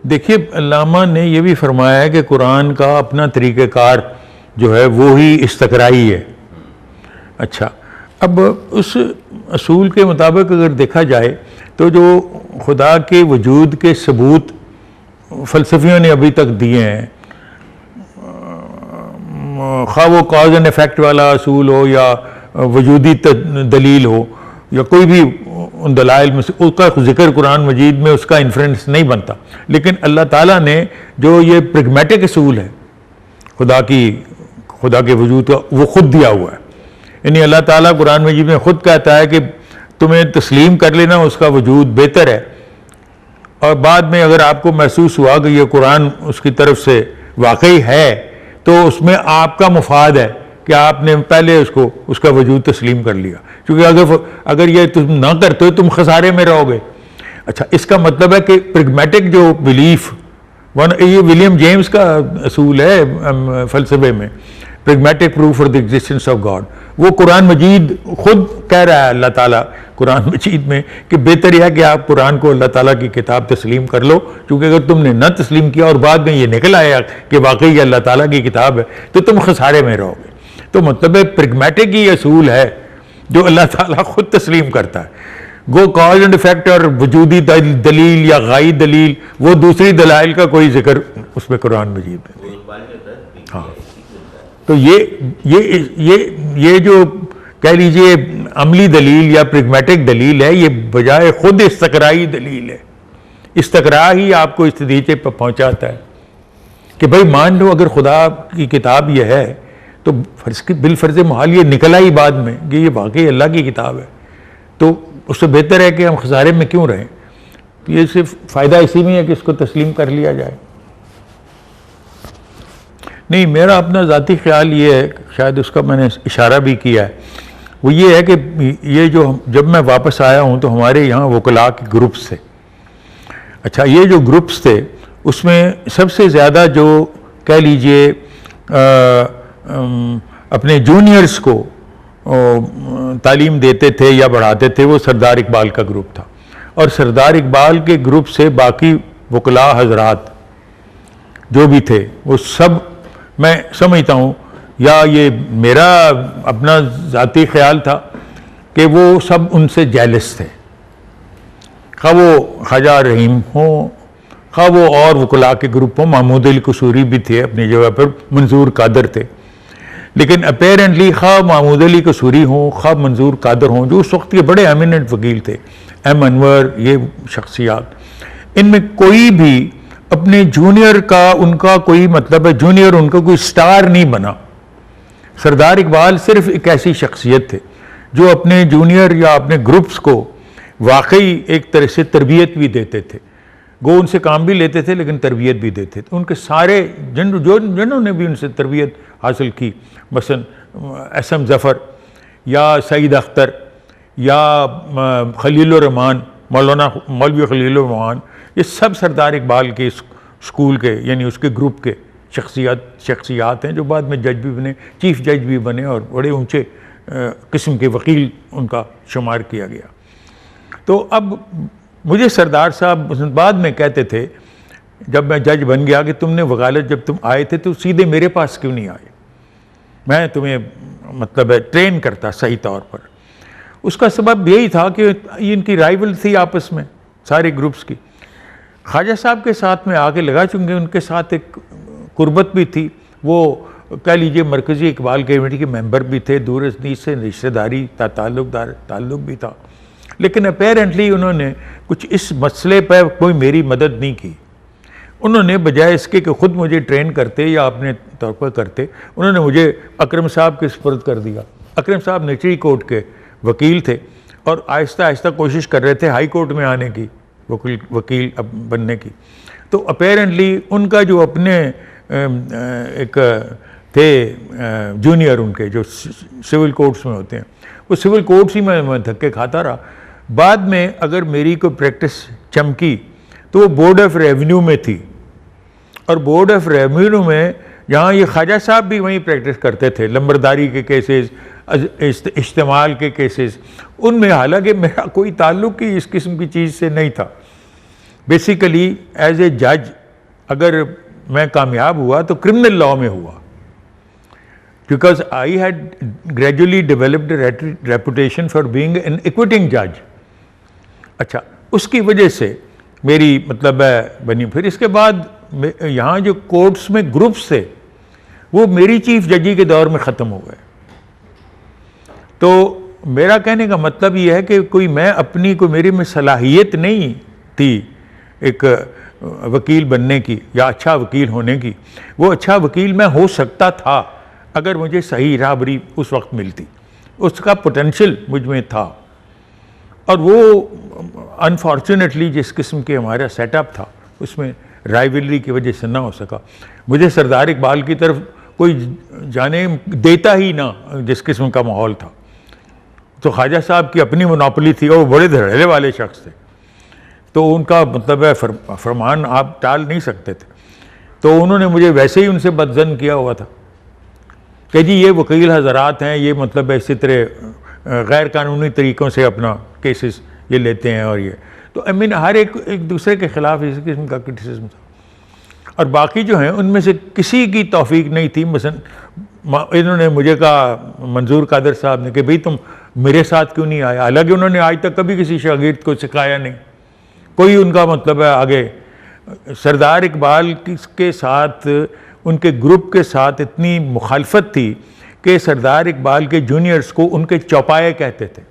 دیکھیے علامہ نے یہ بھی فرمایا ہے کہ قرآن کا اپنا طریقہ کار جو ہے وہی استقرائی ہے. اچھا، اب اس اصول کے مطابق اگر دیکھا جائے تو جو خدا کے وجود کے ثبوت فلسفیوں نے ابھی تک دیے ہیں، خواہ وہ کاز اینڈ افیکٹ والا اصول ہو یا وجودی دلیل ہو یا کوئی بھی ان دلائل میں سے، اس کا ذکر قرآن مجید میں اس کا انفرنس نہیں بنتا. لیکن اللہ تعالیٰ نے جو یہ پریگمیٹک اصول ہے خدا کے وجود کا، وہ خود دیا ہوا ہے. یعنی اللہ تعالیٰ قرآن مجید میں خود کہتا ہے کہ تمہیں تسلیم کر لینا اس کا وجود بہتر ہے، اور بعد میں اگر آپ کو محسوس ہوا کہ یہ قرآن اس کی طرف سے واقعی ہے تو اس میں آپ کا مفاد ہے کہ آپ نے پہلے اس کا وجود تسلیم کر لیا، کیونکہ اگر یہ تم نہ کرتے ہو تم خسارے میں رہو گے. اچھا، اس کا مطلب ہے کہ پریگمیٹک جو بلیف، یہ ولیم جیمز کا اصول ہے فلسفے میں، pragmatic proof for the existence of God, وہ قرآن مجید خود کہہ رہا ہے اللہ تعالیٰ قرآن مجید میں کہ بہتر یہ ہے کہ آپ قرآن کو اللہ تعالیٰ کی کتاب تسلیم کر لو، کیونکہ اگر تم نے نہ تسلیم کیا اور بعد میں یہ نکل آیا کہ واقعی یہ اللہ تعالیٰ کی کتاب ہے تو تم خسارے میں رہو گے. تو مطلب ہے پریگمیٹک ہی اصول ہے جو اللہ تعالیٰ خود تسلیم کرتا ہے. گو کاز اینڈ افیکٹ اور وجودی دلیل یا غائی دلیل، وہ دوسری دلائل کا کوئی ذکر اس میں قرآن مجید میں. ہاں، تو یہ جو کہہ لیجئے عملی دلیل یا پریگمیٹک دلیل ہے، یہ بجائے خود استقرائی دلیل ہے. استقرا ہی آپ کو اس نتیجے پہ پہنچاتا ہے کہ بھائی مان لو اگر خدا کی کتاب یہ ہے تو بالفرض محال یہ نکلا ہی بعد میں کہ یہ واقعی اللہ کی کتاب ہے، تو اس سے بہتر ہے کہ ہم خسارے میں کیوں رہیں. یہ صرف فائدہ اسی میں ہے کہ اس کو تسلیم کر لیا جائے. نہیں، میرا اپنا ذاتی خیال یہ ہے، شاید اس کا میں نے اشارہ بھی کیا ہے، وہ یہ ہے کہ یہ جب میں واپس آیا ہوں تو ہمارے یہاں وکلاء کے گروپس تھے. اچھا، یہ جو گروپس تھے اس میں سب سے زیادہ جو کہہ لیجئے اپنے جونیئرز کو تعلیم دیتے تھے یا بڑھاتے تھے، وہ سردار اقبال کا گروپ تھا. اور سردار اقبال کے گروپ سے باقی وکلاء حضرات جو بھی تھے وہ سب، میں سمجھتا ہوں یا یہ میرا اپنا ذاتی خیال تھا کہ وہ سب ان سے جیلس تھے، خواہ وہ خواجہ رحیم ہوں، خواہ وہ اور وکلاء کے گروپ ہوں. محمود علی قصوری بھی تھے اپنی جگہ پر، منظور قادر تھے. لیکن اپیرنٹلی خواہ محمود علی قصوری ہوں، خواہ منظور قادر ہوں، جو اس وقت کے بڑے ایمیننٹ وکیل تھے، ایم انور، یہ شخصیات، ان میں کوئی بھی اپنے جونیئر کا، ان کا کوئی مطلب ہے جونیئر ان کا کوئی سٹار نہیں بنا. سردار اقبال صرف ایک ایسی شخصیت تھے جو اپنے جونیئر یا اپنے گروپس کو واقعی ایک طرح سے تربیت بھی دیتے تھے. گو ان سے کام بھی لیتے تھے لیکن تربیت بھی دیتے تھے. ان کے سارے جنہوں نے بھی ان سے تربیت حاصل کی، مثلا ایس ایم ظفر یا سعید اختر یا خلیل الرحمان، مولوی خلیل الرحمان، یہ سب سردار اقبال کے اسکول کے یعنی اس کے گروپ کے شخصیات ہیں جو بعد میں جج بھی بنے، چیف جج بھی بنے اور بڑے اونچے قسم کے وکیل ان کا شمار کیا گیا. تو اب مجھے سردار صاحب بعد میں کہتے تھے جب میں جج بن گیا کہ تم نے وکالت جب تم آئے تھے تو سیدھے میرے پاس کیوں نہیں آئے، میں تمہیں مطلب ہے ٹرین کرتا صحیح طور پر. اس کا سبب یہی تھا کہ ان کی رائیول تھی آپس میں سارے گروپس کی. خواجہ صاحب کے ساتھ میں آ کے لگا چونکہ ان کے ساتھ ایک قربت بھی تھی، وہ کہہ لیجئے مرکزی اقبال کمیٹی کے ممبر بھی تھے، دور ازدیج سے رشتہ داری تعلق بھی تھا. لیکن اپیرنٹلی انہوں نے کچھ اس مسئلے پہ کوئی میری مدد نہیں کی. انہوں نے بجائے اس کے کہ خود مجھے ٹرین کرتے یا اپنے طور پر کرتے، انہوں نے مجھے اکرم صاحب کے سپرد کر دیا. اکرم صاحب نیچری کورٹ کے وکیل تھے اور آہستہ آہستہ کوشش کر رہے تھے ہائی کورٹ میں آنے کی، وکیل بننے کی. تو اپیرنٹلی ان کا جو اپنے ایک تھے جونیئر ان کے جو سول کورٹس میں ہوتے ہیں، وہ سول کورٹس ہی میں دھکے کھاتا رہا. بعد میں اگر میری کوئی پریکٹس چمکی تو وہ بورڈ آف ریونیو میں تھی، اور بورڈ آف ریونیو میں جہاں یہ خواجہ صاحب بھی وہیں پریکٹس کرتے تھے، لمبرداری کے کیسز، اشتمال کے کیسز، ان میں حالانکہ میرا کوئی تعلق ہی اس قسم کی چیز سے نہیں تھا. بیسیکلی ایز اے جج اگر میں کامیاب ہوا تو کرمنل لاء میں ہوا، because I had gradually developed reputation for being an acting جج. اچھا، اس کی وجہ سے میری مطلب بنی. پھر اس کے بعد یہاں جو کورٹس میں گروپس تھے وہ میری چیف ججی کے دور میں ختم ہو گئے. تو میرا کہنے کا مطلب یہ ہے کہ کوئی میری میں صلاحیت نہیں تھی ایک وکیل بننے کی یا اچھا وکیل ہونے کی. وہ اچھا وکیل میں ہو سکتا تھا اگر مجھے صحیح راہبری اس وقت ملتی. اس کا پوٹینشل مجھ میں تھا، اور وہ انفارچونیٹلی جس قسم کے ہمارا سیٹ اپ تھا اس میں رائیولری کی وجہ سے نہ ہو سکا. مجھے سردار اقبال کی طرف کوئی جانے دیتا ہی نہ، جس قسم کا ماحول تھا. تو خواجہ صاحب کی اپنی مونوپلی تھی اور وہ بڑے دھڑلے والے شخص تھے، تو ان کا مطلب ہے فرمان آپ ٹال نہیں سکتے تھے. تو انہوں نے مجھے ویسے ہی ان سے بدظن کیا ہوا تھا کہ جی یہ وکیل حضرات ہیں، یہ مطلب اسی طرح غیر قانونی طریقوں سے اپنا کیسز یہ لیتے ہیں. اور یہ تو ہر ایک دوسرے کے خلاف اس قسم کا کرٹیسزم تھا. اور باقی جو ہیں ان میں سے کسی کی توفیق نہیں تھی. مثلا انہوں نے مجھے کہا، منظور قادر صاحب نے، کہ بھئی تم میرے ساتھ کیوں نہیں آیا؟ حالانکہ انہوں نے آج تک کبھی کسی شاگرد کو سکھایا نہیں. کوئی ان کا مطلب ہے آگے سردار اقبال کے ساتھ، ان کے گروپ کے ساتھ اتنی مخالفت تھی کہ سردار اقبال کے جونیئرز کو ان کے چوپائے کہتے تھے،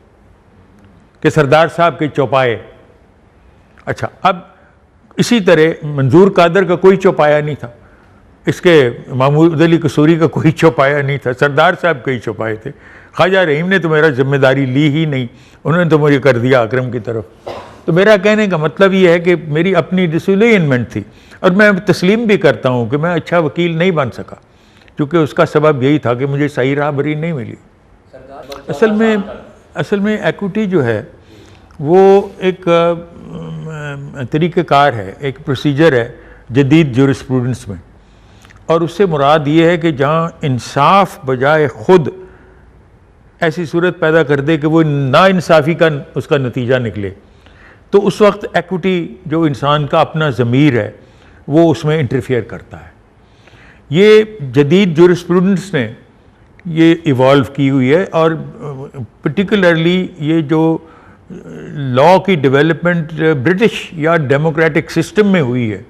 کہ سردار صاحب کے چوپائے. اچھا، اب اسی طرح منظور قادر کا کوئی چوپایا نہیں تھا، اس کے محمود علی قصوری کا کوئی چوپایا نہیں تھا، سردار صاحب کے ہی چوپائے تھے. خواجہ رحیم نے تو میرا ذمہ داری لی ہی نہیں، انہوں نے تو مجھے کر دیا اکرم کی طرف. تو میرا کہنے کا مطلب یہ ہے کہ میری اپنی ڈسولینمنٹ تھی، اور میں تسلیم بھی کرتا ہوں کہ میں اچھا وکیل نہیں بن سکا، کیونکہ اس کا سبب یہی تھا کہ مجھے صحیح راہبری نہیں ملی. اصل میں ایکوٹی جو ہے وہ ایک طریقہ کار ہے، ایک پروسیجر ہے جدید جورسپروڈنس میں. اور اس سے مراد یہ ہے کہ جہاں انصاف بجائے خود ایسی صورت پیدا کر دے کہ وہ نا انصافی کا اس کا نتیجہ نکلے، تو اس وقت ایکوٹی جو انسان کا اپنا ضمیر ہے وہ اس میں انٹرفیئر کرتا ہے. یہ جدید جورسپروڈنس نے یہ ایوالو کی ہوئی ہے، اور پرٹیکولرلی یہ جو لاء کی ڈیولپمنٹ برٹش یا ڈیموکریٹک سسٹم میں ہوئی ہے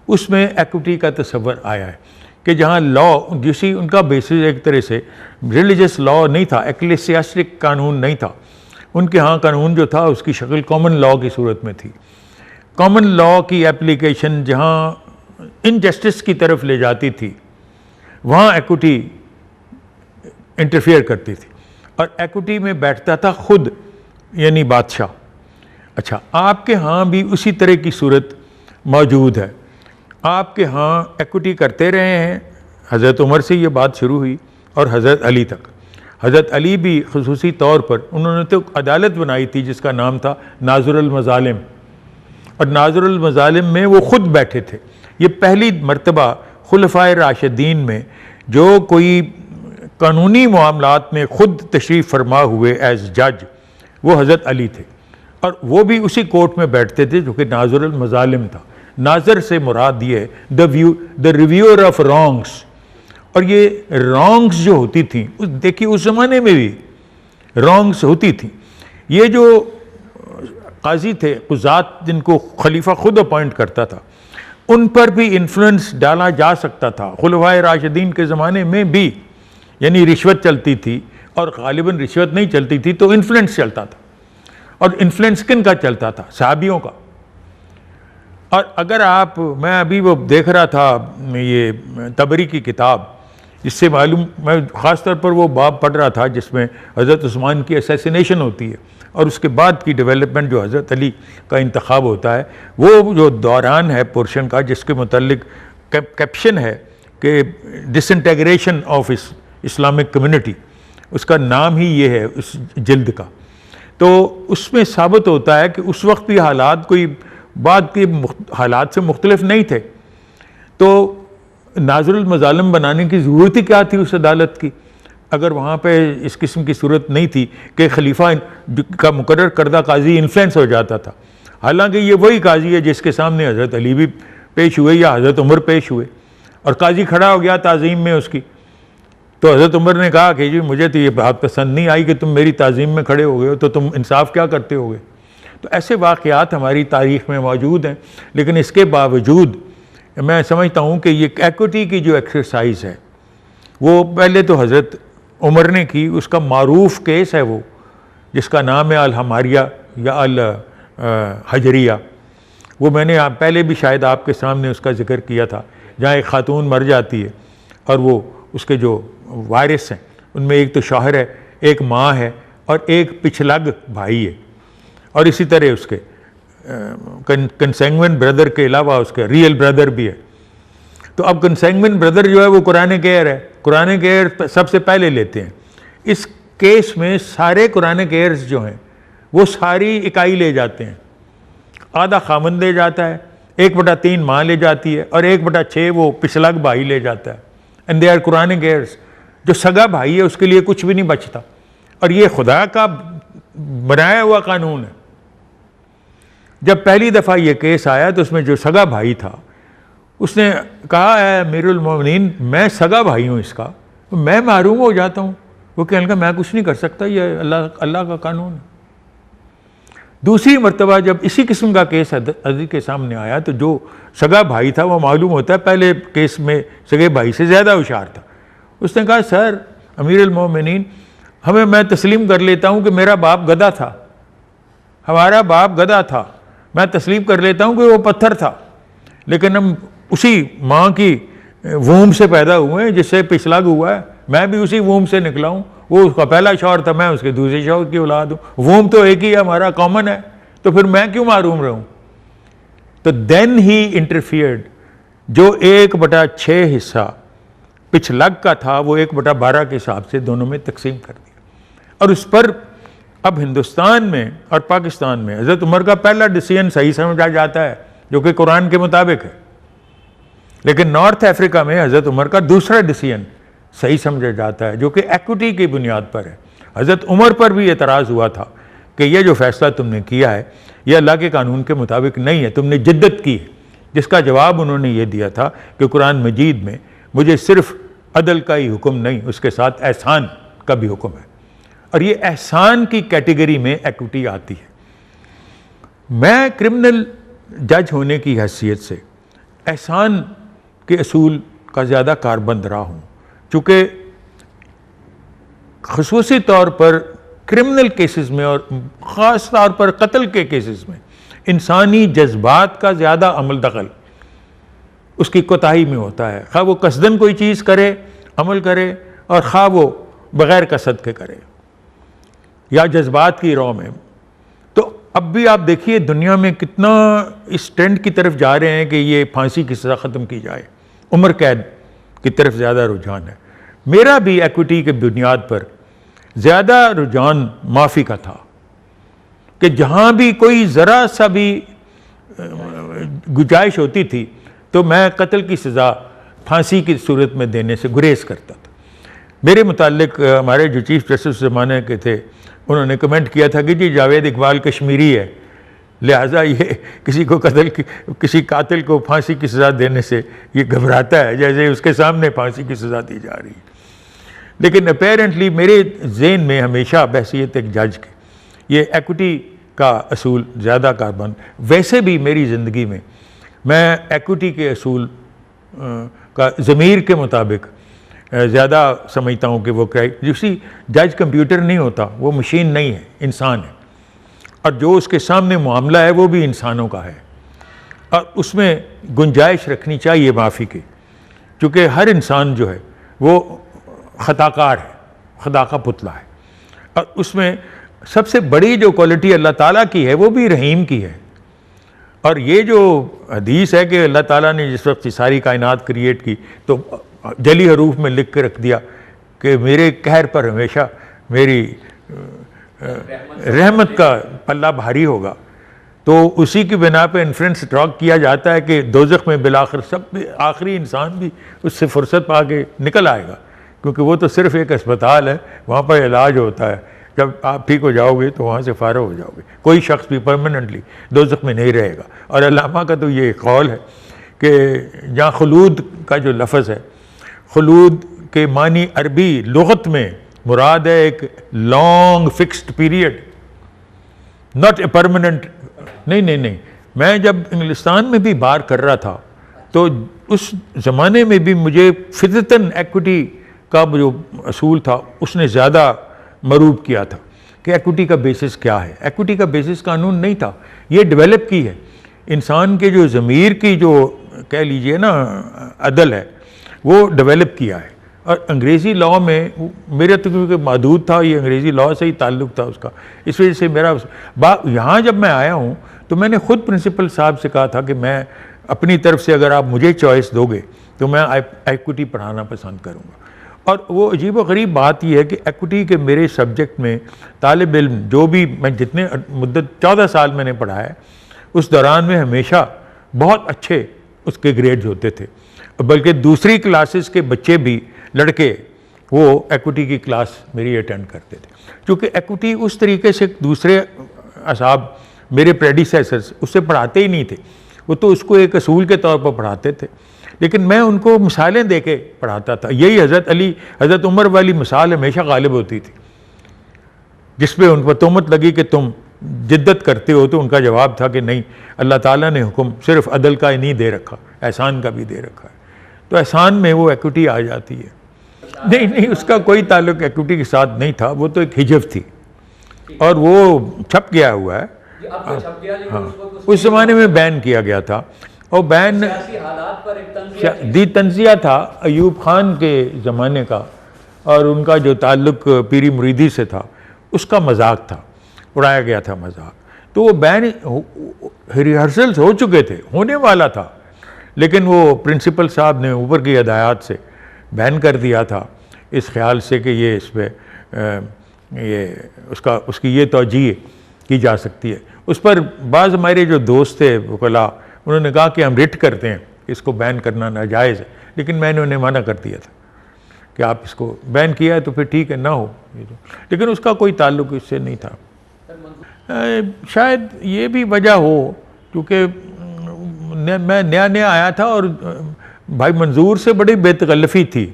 اس میں ایکوٹی کا تصور آیا ہے کہ جہاں لاء جسی ان کا بیسس ایک طرح سے ریلیجس لاء نہیں تھا، ایکلیسیاسٹک قانون نہیں تھا. ان کے ہاں قانون جو تھا اس کی شکل کامن لاء کی صورت میں تھی. کامن لاء کی اپلیکیشن جہاں انجسٹس کی طرف لے جاتی تھی وہاں ایکوٹی انٹرفیئر کرتی تھی، اور ایکوٹی میں بیٹھتا تھا خود، یعنی بادشاہ. اچھا، آپ کے ہاں بھی اسی طرح کی صورت موجود ہے. آپ کے ہاں ایکوٹی کرتے رہے ہیں، حضرت عمر سے یہ بات شروع ہوئی اور حضرت علی تک. حضرت علی بھی خصوصی طور پر انہوں نے تو عدالت بنائی تھی جس کا نام تھا ناظر المظالم، اور ناظر المظالم میں وہ خود بیٹھے تھے. یہ پہلی مرتبہ خلفائے راشدین میں جو کوئی قانونی معاملات میں خود تشریف فرما ہوئے ایز جج وہ حضرت علی تھے، اور وہ بھی اسی کورٹ میں بیٹھتے تھے جو کہ ناظر المظالم تھا. ناظر سے مراد یہ ہے دا ریویور آف رانگس. اور یہ رانگس جو ہوتی تھیں، دیکھیے اس زمانے میں بھی رانگس ہوتی تھیں. یہ جو قاضی تھے، قضات جن کو خلیفہ خود اپوائنٹ کرتا تھا، ان پر بھی انفلوئنس ڈالا جا سکتا تھا. خلفائے راشدین کے زمانے میں بھی یعنی رشوت چلتی تھی، اور غالباً رشوت نہیں چلتی تھی تو انفلوئنس چلتا تھا. اور انفلوئنس کن کا چلتا تھا؟ صحابیوں کا. اور اگر میں ابھی وہ دیکھ رہا تھا یہ طبری کی کتاب، اس سے معلوم، میں خاص طور پر وہ باب پڑھ رہا تھا جس میں حضرت عثمان کی اسیسینیشن ہوتی ہے اور اس کے بعد کی ڈیولپمنٹ جو حضرت علی کا انتخاب ہوتا ہے، وہ جو دوران ہے پورشن کا جس کے متعلق کیپشن ہے کہ ڈس انٹیگریشن آف اسلامک کمیونٹی، اس کا نام ہی یہ ہے اس جلد کا. تو اس میں ثابت ہوتا ہے کہ اس وقت بھی حالات کوئی بعد کے حالات سے مختلف نہیں تھے. تو ناظر المظالم بنانے کی ضرورت ہی کیا تھی اس عدالت کی، اگر وہاں پہ اس قسم کی صورت نہیں تھی کہ خلیفہ کا مقرر کردہ قاضی انفلوئنس ہو جاتا تھا. حالانکہ یہ وہی قاضی ہے جس کے سامنے حضرت علی بھی پیش ہوئے یا حضرت عمر پیش ہوئے، اور قاضی کھڑا ہو گیا تعظیم میں اس کی، تو حضرت عمر نے کہا کہ جی مجھے تو یہ بات پسند نہیں آئی کہ تم میری تعظیم میں کھڑے ہو گئے ہو، تو تم انصاف کیا کرتے ہوگے؟ تو ایسے واقعات ہماری تاریخ میں موجود ہیں، لیکن اس کے باوجود میں سمجھتا ہوں کہ یہ ایکوٹی کی جو ایکسرسائز ہے وہ پہلے تو حضرت عمر نے کی، اس کا معروف کیس ہے وہ جس کا نام ہے الحماریہ یا الحجریہ، وہ میں نے پہلے بھی شاید آپ کے سامنے اس کا ذکر کیا تھا، جہاں ایک خاتون مر جاتی ہے اور وہ اس کے جو وارث ہیں ان میں ایک تو شوہر ہے، ایک ماں ہے اور ایک پچھلگ بھائی ہے، اور اسی طرح اس کے کنسینگوین بردر کے علاوہ اس کے ریئل بردر بھی ہے۔ تو اب کنسینگوین بردر جو ہے وہ قرآن کے ایئر ہے، قرآن کے ایئر سب سے پہلے لیتے ہیں۔ اس کیس میں سارے قرآن کے ایئرز جو ہیں وہ ساری اکائی لے جاتے ہیں، آدھا خامند لے جاتا ہے، 1/3 ماں لے جاتی ہے، اور 1/6 وہ پچھلگ بھائی لے جاتا ہے، اینڈ دے آر قرآن کے ایئرز۔ جو سگا بھائی ہے اس کے لیے کچھ بھی نہیں بچتا، اور یہ خدا کا بنایا ہوا قانون ہے۔ جب پہلی دفعہ یہ کیس آیا تو اس میں جو سگا بھائی تھا اس نے کہا اے امیر المومنین میں سگا بھائی ہوں اس کا، میں محروم ہو جاتا ہوں۔ وہ کہنے لگا میں کچھ نہیں کر سکتا، یہ اللہ کا قانون ہے۔ دوسری مرتبہ جب اسی قسم کا کیس عدل کے سامنے آیا تو جو سگا بھائی تھا وہ معلوم ہوتا ہے پہلے کیس میں سگے بھائی سے زیادہ ہوشیار تھا۔ اس نے کہا سر امیر المومنین میں تسلیم کر لیتا ہوں کہ میرا باپ گدھا تھا، ہمارا باپ گدھا تھا، میں تسلیم کر لیتا ہوں کہ وہ پتھر تھا، لیکن ہم اسی ماں کی ووم سے پیدا ہوئے ہیں جس سے پچھلگ ہوا ہے، میں بھی اسی ووم سے نکلا ہوں، وہ اس کا پہلا شوہر تھا، میں اس کے دوسرے شوہر کی اولاد ہوں، ووم تو ایک ہی ہے، ہمارا کامن ہے، تو پھر میں کیوں محروم رہوں؟ تو دین ہی انٹرفیئرڈ، جو 1/6 حصہ پچھلگ کا تھا وہ 1/12 کے حساب سے دونوں میں تقسیم کر دیا، اور اس پر اب ہندوستان میں اور پاکستان میں حضرت عمر کا پہلا ڈیسیژن صحیح سمجھا جاتا ہے جو کہ قرآن کے مطابق ہے، لیکن نارتھ افریقہ میں حضرت عمر کا دوسرا ڈیسیژن صحیح سمجھا جاتا ہے جو کہ ایکوٹی کی بنیاد پر ہے۔ حضرت عمر پر بھی اعتراض ہوا تھا کہ یہ جو فیصلہ تم نے کیا ہے یہ اللہ کے قانون کے مطابق نہیں ہے، تم نے جدت کی ہے، جس کا جواب انہوں نے یہ دیا تھا کہ قرآن مجید میں مجھے صرف عدل کا ہی حکم نہیں، اس کے ساتھ احسان کا بھی حکم ہے، اور یہ احسان کی کیٹیگری میں ایکوٹی آتی ہے۔ میں کرمنل جج ہونے کی حیثیت سے احسان کے اصول کا زیادہ کاربند رہا ہوں، چونکہ خصوصی طور پر کرمنل کیسز میں اور خاص طور پر قتل کے کیسز میں انسانی جذبات کا زیادہ عمل دخل اس کی کوتاہی میں ہوتا ہے، خواہ وہ قصدن کوئی چیز کرے، عمل کرے، اور خواہ وہ بغیر قصد کے کرے یا جذبات کی رو میں۔ تو اب بھی آپ دیکھیے دنیا میں کتنا اس ٹرینڈ کی طرف جا رہے ہیں کہ یہ پھانسی کی سزا ختم کی جائے، عمر قید کی طرف زیادہ رجحان ہے۔ میرا بھی ایکوٹی کے بنیاد پر زیادہ رجحان معافی کا تھا کہ جہاں بھی کوئی ذرا سا بھی گنجائش ہوتی تھی تو میں قتل کی سزا پھانسی کی صورت میں دینے سے گریز کرتا تھا۔ میرے متعلق ہمارے جو چیف جسٹس زمانے کے تھے انہوں نے کمنٹ کیا تھا کہ جی جاوید اقبال کشمیری ہے، لہٰذا یہ کسی قاتل کو پھانسی کی سزا دینے سے یہ گھبراتا ہے جیسے اس کے سامنے پھانسی کی سزا دی جا رہی ہے۔ لیکن اپیرنٹلی میرے ذہن میں ہمیشہ بحیثیت ایک جج کے یہ ایکوٹی کا اصول زیادہ کاربند، ویسے بھی میری زندگی میں ایکوٹی کے اصول کا ضمیر کے مطابق زیادہ سمجھتا ہوں کہ وہ جیسی جج کمپیوٹر نہیں ہوتا، وہ مشین نہیں ہے، انسان ہے، اور جو اس کے سامنے معاملہ ہے وہ بھی انسانوں کا ہے، اور اس میں گنجائش رکھنی چاہیے معافی کی، چونکہ ہر انسان جو ہے وہ خطا کار ہے، خدا کا پتلا ہے، اور اس میں سب سے بڑی جو کوالٹی اللہ تعالیٰ کی ہے وہ بھی رحیم کی ہے۔ اور یہ جو حدیث ہے کہ اللہ تعالیٰ نے جس وقت ساری کائنات کریٹ کی تو جلی حروف میں لکھ کے رکھ دیا کہ میرے قہر پر ہمیشہ میری رحمت کا پلہ بھاری ہوگا، تو اسی کی بنا پہ انفرنس ڈرا کیا جاتا ہے کہ دوزخ میں بالآخر سب آخری انسان بھی اس سے فرصت پا کے نکل آئے گا، کیونکہ وہ تو صرف ایک اسپتال ہے، وہاں پر علاج ہوتا ہے، جب آپ ٹھیک ہو جاؤ گے تو وہاں سے فارغ ہو جاؤ گے. کوئی شخص بھی پرماننٹلی دوزخ میں نہیں رہے گا. اور علامہ کا تو یہ قول ہے کہ جہاں خلود کا جو لفظ ہے، خلود کے معنی عربی لغت میں مراد ہے ایک long fixed period, not a permanent. نہیں، میں جب انگلستان میں بھی بار کر رہا تھا تو اس زمانے میں بھی مجھے فطرتاً ایکوٹی کا جو اصول تھا اس نے زیادہ مروب کیا تھا کہ ایکوٹی کا بیسس کیا ہے. ایکوٹی کا بیسس قانون نہیں تھا، یہ ڈیولپ کی ہے. انسان کے جو ضمیر کی جو کہہ لیجئے نا عدل ہے وہ ڈیولپ کیا ہے. اور انگریزی لاء میں میرا تو کیونکہ محدود تھا، یہ انگریزی لاء سے ہی تعلق تھا اس کا، اس وجہ سے میرا یہاں جب میں آیا ہوں تو میں نے خود پرنسپل صاحب سے کہا تھا کہ میں اپنی طرف سے اگر آپ مجھے چوائس دو گے تو میں ایکوٹی پڑھانا پسند کروں گا. اور وہ عجیب و غریب بات یہ ہے کہ ایکوٹی کے میرے سبجیکٹ میں طالب علم جو بھی میں جتنے مدت 14 سال میں نے پڑھا ہے اس دوران میں ہمیشہ بہت اچھے اس کے گریڈز ہوتے تھے. بلکہ دوسری کلاسز کے بچے بھی لڑکے وہ ایکوٹی کی کلاس میری اٹینڈ کرتے تھے. چونکہ ایکوٹی اس طریقے سے دوسرے اصحاب میرے پریڈیسیسرز اس سے پڑھاتے ہی نہیں تھے، وہ تو اس کو ایک اصول کے طور پر پڑھاتے تھے، لیکن میں ان کو مثالیں دے کے پڑھاتا تھا. یہی حضرت عمر والی مثال ہمیشہ غالب ہوتی تھی، جس پہ ان پر تہمت لگی کہ تم جدت کرتے ہو، تو ان کا جواب تھا کہ نہیں، اللہ تعالیٰ نے حکم صرف عدل کا ہی نہیں دے رکھا، احسان کا بھی دے رکھا ہے. تو احسان میں وہ ایکوٹی آ جاتی ہے. نہیں، اس کا کوئی تعلق ایکوٹی کے ساتھ نہیں تھا، وہ تو ایک حجف تھی اور وہ چھپ گیا ہوا ہے. ہاں، اس زمانے میں بین کیا گیا تھا. اور بین تنزیہ تھا ایوب خان کے زمانے کا، اور ان کا جو تعلق پیری مریدی سے تھا اس کا مذاق تھا، اڑایا گیا تھا مذاق. تو وہ بین ریہرسلز ہو چکے تھے، ہونے والا تھا، لیکن وہ پرنسپل صاحب نے اوپر کی ہدایات سے بین کر دیا تھا اس خیال سے کہ یہ اس پہ اس کی یہ توجیہ کی جا سکتی ہے. اس پر بعض ہمارے جو دوست تھے وکلاء انہوں نے کہا کہ ہم رٹ کرتے ہیں کہ اس کو بین کرنا ناجائز ہے، لیکن میں نے انہیں منع کر دیا تھا کہ آپ اس کو بین کیا ہے تو پھر ٹھیک ہے، نہ ہو. لیکن اس کا کوئی تعلق اس سے نہیں تھا. شاید یہ بھی وجہ ہو کیونکہ میں نیا آیا تھا اور بھائی منظور سے بڑی بے تکلفی تھی.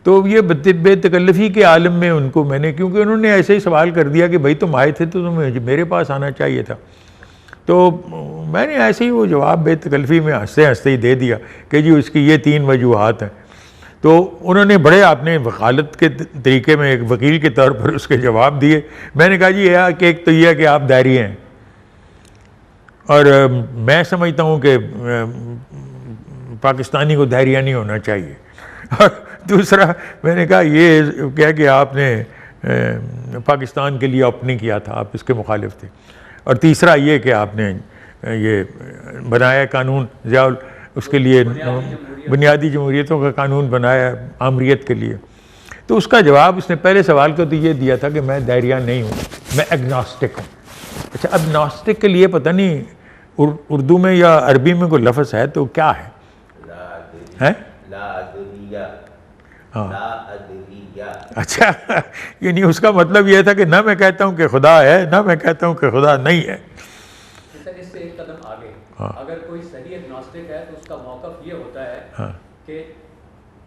تو یہ بے تکلفی کے عالم میں ان کو میں نے، کیونکہ انہوں نے ایسے ہی سوال کر دیا کہ بھائی تم آئے تھے تو تمہیں میرے پاس آنا چاہیے تھا، تو میں نے ایسے ہی وہ جواب بے تکلفی میں ہنستے ہنستے ہی دے دیا کہ جی اس کی یہ 3 وجوہات ہیں. تو انہوں نے بڑے اپنے وکالت کے طریقے میں ایک وکیل کے طور پر اس کے جواب دیے. میں نے کہا جی کہ ایک تو یہ ہے کہ آپ داعری ہیں، اور میں سمجھتا ہوں کہ پاکستانی کو داعریہ نہیں ہونا چاہیے. اور دوسرا میں نے کہا یہ کیا کہ آپ نے پاکستان کے لیے اپنی کیا تھا، آپ اس کے مخالف تھے. اور تیسرا یہ کہ آپ نے یہ بنایا قانون اس کے لیے بنیادی جمہوریتوں کا قانون بنایا آمریت کے لیے. تو اس کا جواب اس نے پہلے سوال کا تو یہ دیا تھا کہ میں داعریہ نہیں ہوں، میں ایگناسٹک ہوں. اچھا، ایگناسٹک کے لیے پتہ نہیں اردو میں یا عربی میں کوئی لفظ ہے تو کیا ہے؟ اچھا، یعنی اس کا مطلب یہ تھا کہ نہ میں کہتا ہوں کہ خدا ہے، نہ میں کہتا ہوں کہ خدا نہیں ہے. اس سے ایک قدم آگے، اگر کوئی صحیح ایگنوسٹک ہے تو اس کا موقف یہ ہوتا ہے کہ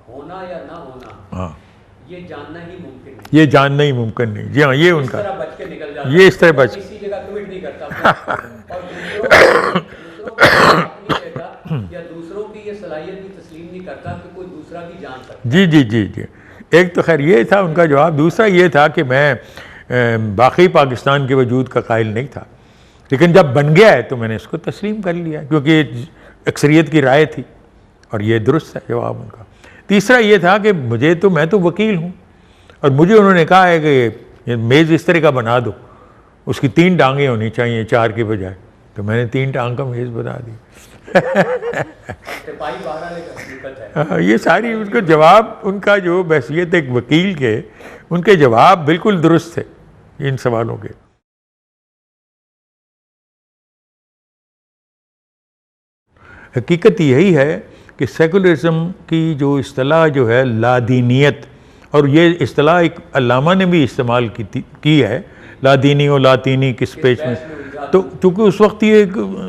ہونا یا نہ ہونا یہ جاننا ہی ممکن نہیں، یہ جاننا ہی ممکن نہیں. جی ہاں، یہ ان کا بچ کے نکل جاتا، یہ اس طرح بچ کسی جگہ کمٹ نہیں کرتا اور دوسروں کو یا دوسروں کی یہ صلاحیت بھی تسلیم نہیں کرتا کہ کوئی دوسرا بھی جان سکتا. جی. ایک تو خیر یہ تھا ان کا جواب. دوسرا یہ تھا کہ میں باقی پاکستان کے وجود کا قائل نہیں تھا، لیکن جب بن گیا ہے تو میں نے اس کو تسلیم کر لیا کیونکہ اکثریت کی رائے تھی، اور یہ درست ہے جواب ان کا. تیسرا یہ تھا کہ میں تو وکیل ہوں، اور مجھے انہوں نے کہا ہے کہ یہ میز اس طرح کا بنا دو، اس کی 3 ٹانگیں ہونی چاہیے 4 کے بجائے. تو میں نے 3 ٹانگ کا میز بنا دی. یہ ساری ان کو جواب، ان کا جو بحثیت ایک وکیل کے، ان کے جواب بالکل درست تھے ان سوالوں کے. حقیقت یہی ہے کہ سیکولرزم کی جو اصطلاح جو ہے لادینیت اور یہ اصطلاح ایک علامہ نے بھی استعمال کی ہے، لا دینی و لاطینی کس پیش میں، تو چونکہ اس وقت یہ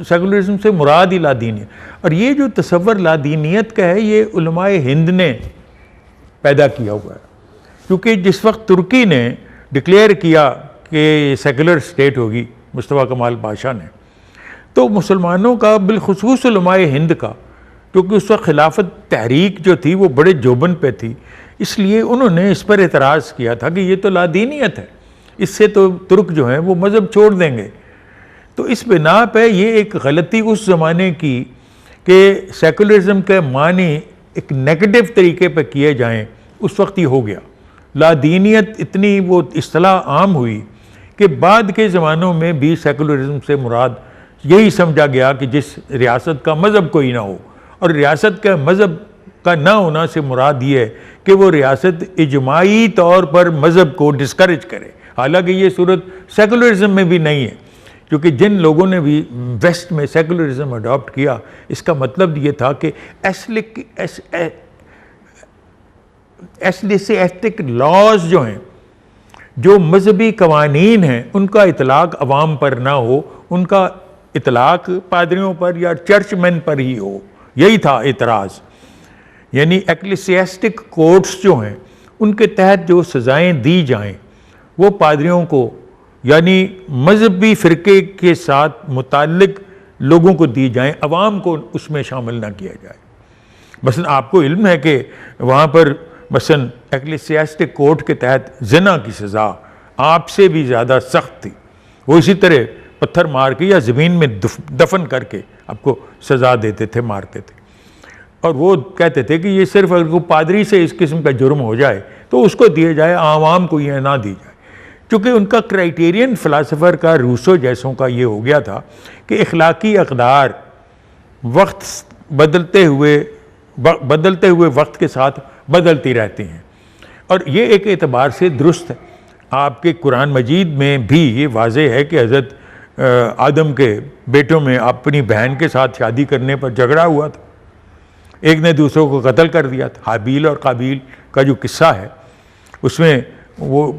سیکولرزم سے مراد ہی لا دینی ہے. اور یہ جو تصور لا دینیت کا ہے یہ علماء ہند نے پیدا کیا ہوا ہے، کیونکہ جس وقت ترکی نے ڈکلیئر کیا کہ سیکولر اسٹیٹ ہوگی مصطفیٰ کمال پاشا نے، تو مسلمانوں کا بالخصوص علماء ہند کا، کیونکہ اس وقت خلافت تحریک جو تھی وہ بڑے جوبن پہ تھی، اس لیے انہوں نے اس پر اعتراض کیا تھا کہ یہ تو لا دینیت ہے، اس سے تو ترک جو ہیں وہ مذہب چھوڑ دیں گے. تو اس بنا پہ یہ ایک غلطی اس زمانے کی کہ سیکولرزم کے معنی ایک نیگیٹو طریقے پہ کیے جائیں، اس وقت ہی ہو گیا. لا دینیت اتنی وہ اصطلاح عام ہوئی کہ بعد کے زمانوں میں بھی سیکولرزم سے مراد یہی سمجھا گیا کہ جس ریاست کا مذہب کوئی نہ ہو، اور ریاست کا مذہب کا نہ ہونا سے مراد یہ ہے کہ وہ ریاست اجماعی طور پر مذہب کو ڈسکریج کرے. حالانکہ یہ صورت سیکولرزم میں بھی نہیں ہے، کیونکہ جن لوگوں نے بھی ویسٹ میں سیکولرزم اڈاپٹ کیا اس کا مطلب یہ تھا کہ ایتھک لاز جو ہیں، جو مذہبی قوانین ہیں، ان کا اطلاق عوام پر نہ ہو، ان کا اطلاق پادریوں پر یا چرچ مین پر ہی ہو. یہی تھا اعتراض. یعنی ایکلیسیاسٹک کوڈس جو ہیں ان کے تحت جو سزائیں دی جائیں وہ پادریوں کو یعنی مذہبی فرقے کے ساتھ متعلق لوگوں کو دی جائیں، عوام کو اس میں شامل نہ کیا جائے. مثلا آپ کو علم ہے کہ وہاں پر مثلا ایکلیسیاسٹک کوڈ کے تحت زنا کی سزا آپ سے بھی زیادہ سخت تھی. وہ اسی طرح پتھر مار کے یا زمین میں دفن کر کے آپ کو سزا دیتے تھے، مارتے تھے. اور وہ کہتے تھے کہ یہ صرف اگر کوئی پادری سے اس قسم کا جرم ہو جائے تو اس کو دیے جائے، عوام کو یہ نہ دی جائے. چونکہ ان کا کرائیٹیرین فلاسفر کا روسو جیسوں کا یہ ہو گیا تھا کہ اخلاقی اقدار وقت بدلتے ہوئے وقت کے ساتھ بدلتی رہتی ہیں. اور یہ ایک اعتبار سے درست ہے. آپ کے قرآن مجید میں بھی یہ واضح ہے کہ حضرت آدم کے بیٹوں میں اپنی بہن کے ساتھ شادی کرنے پر جھگڑا ہوا تھا، ایک نے دوسروں کو قتل کر دیا تھا. حابیل اور قابیل کا جو قصہ ہے اس میں وہ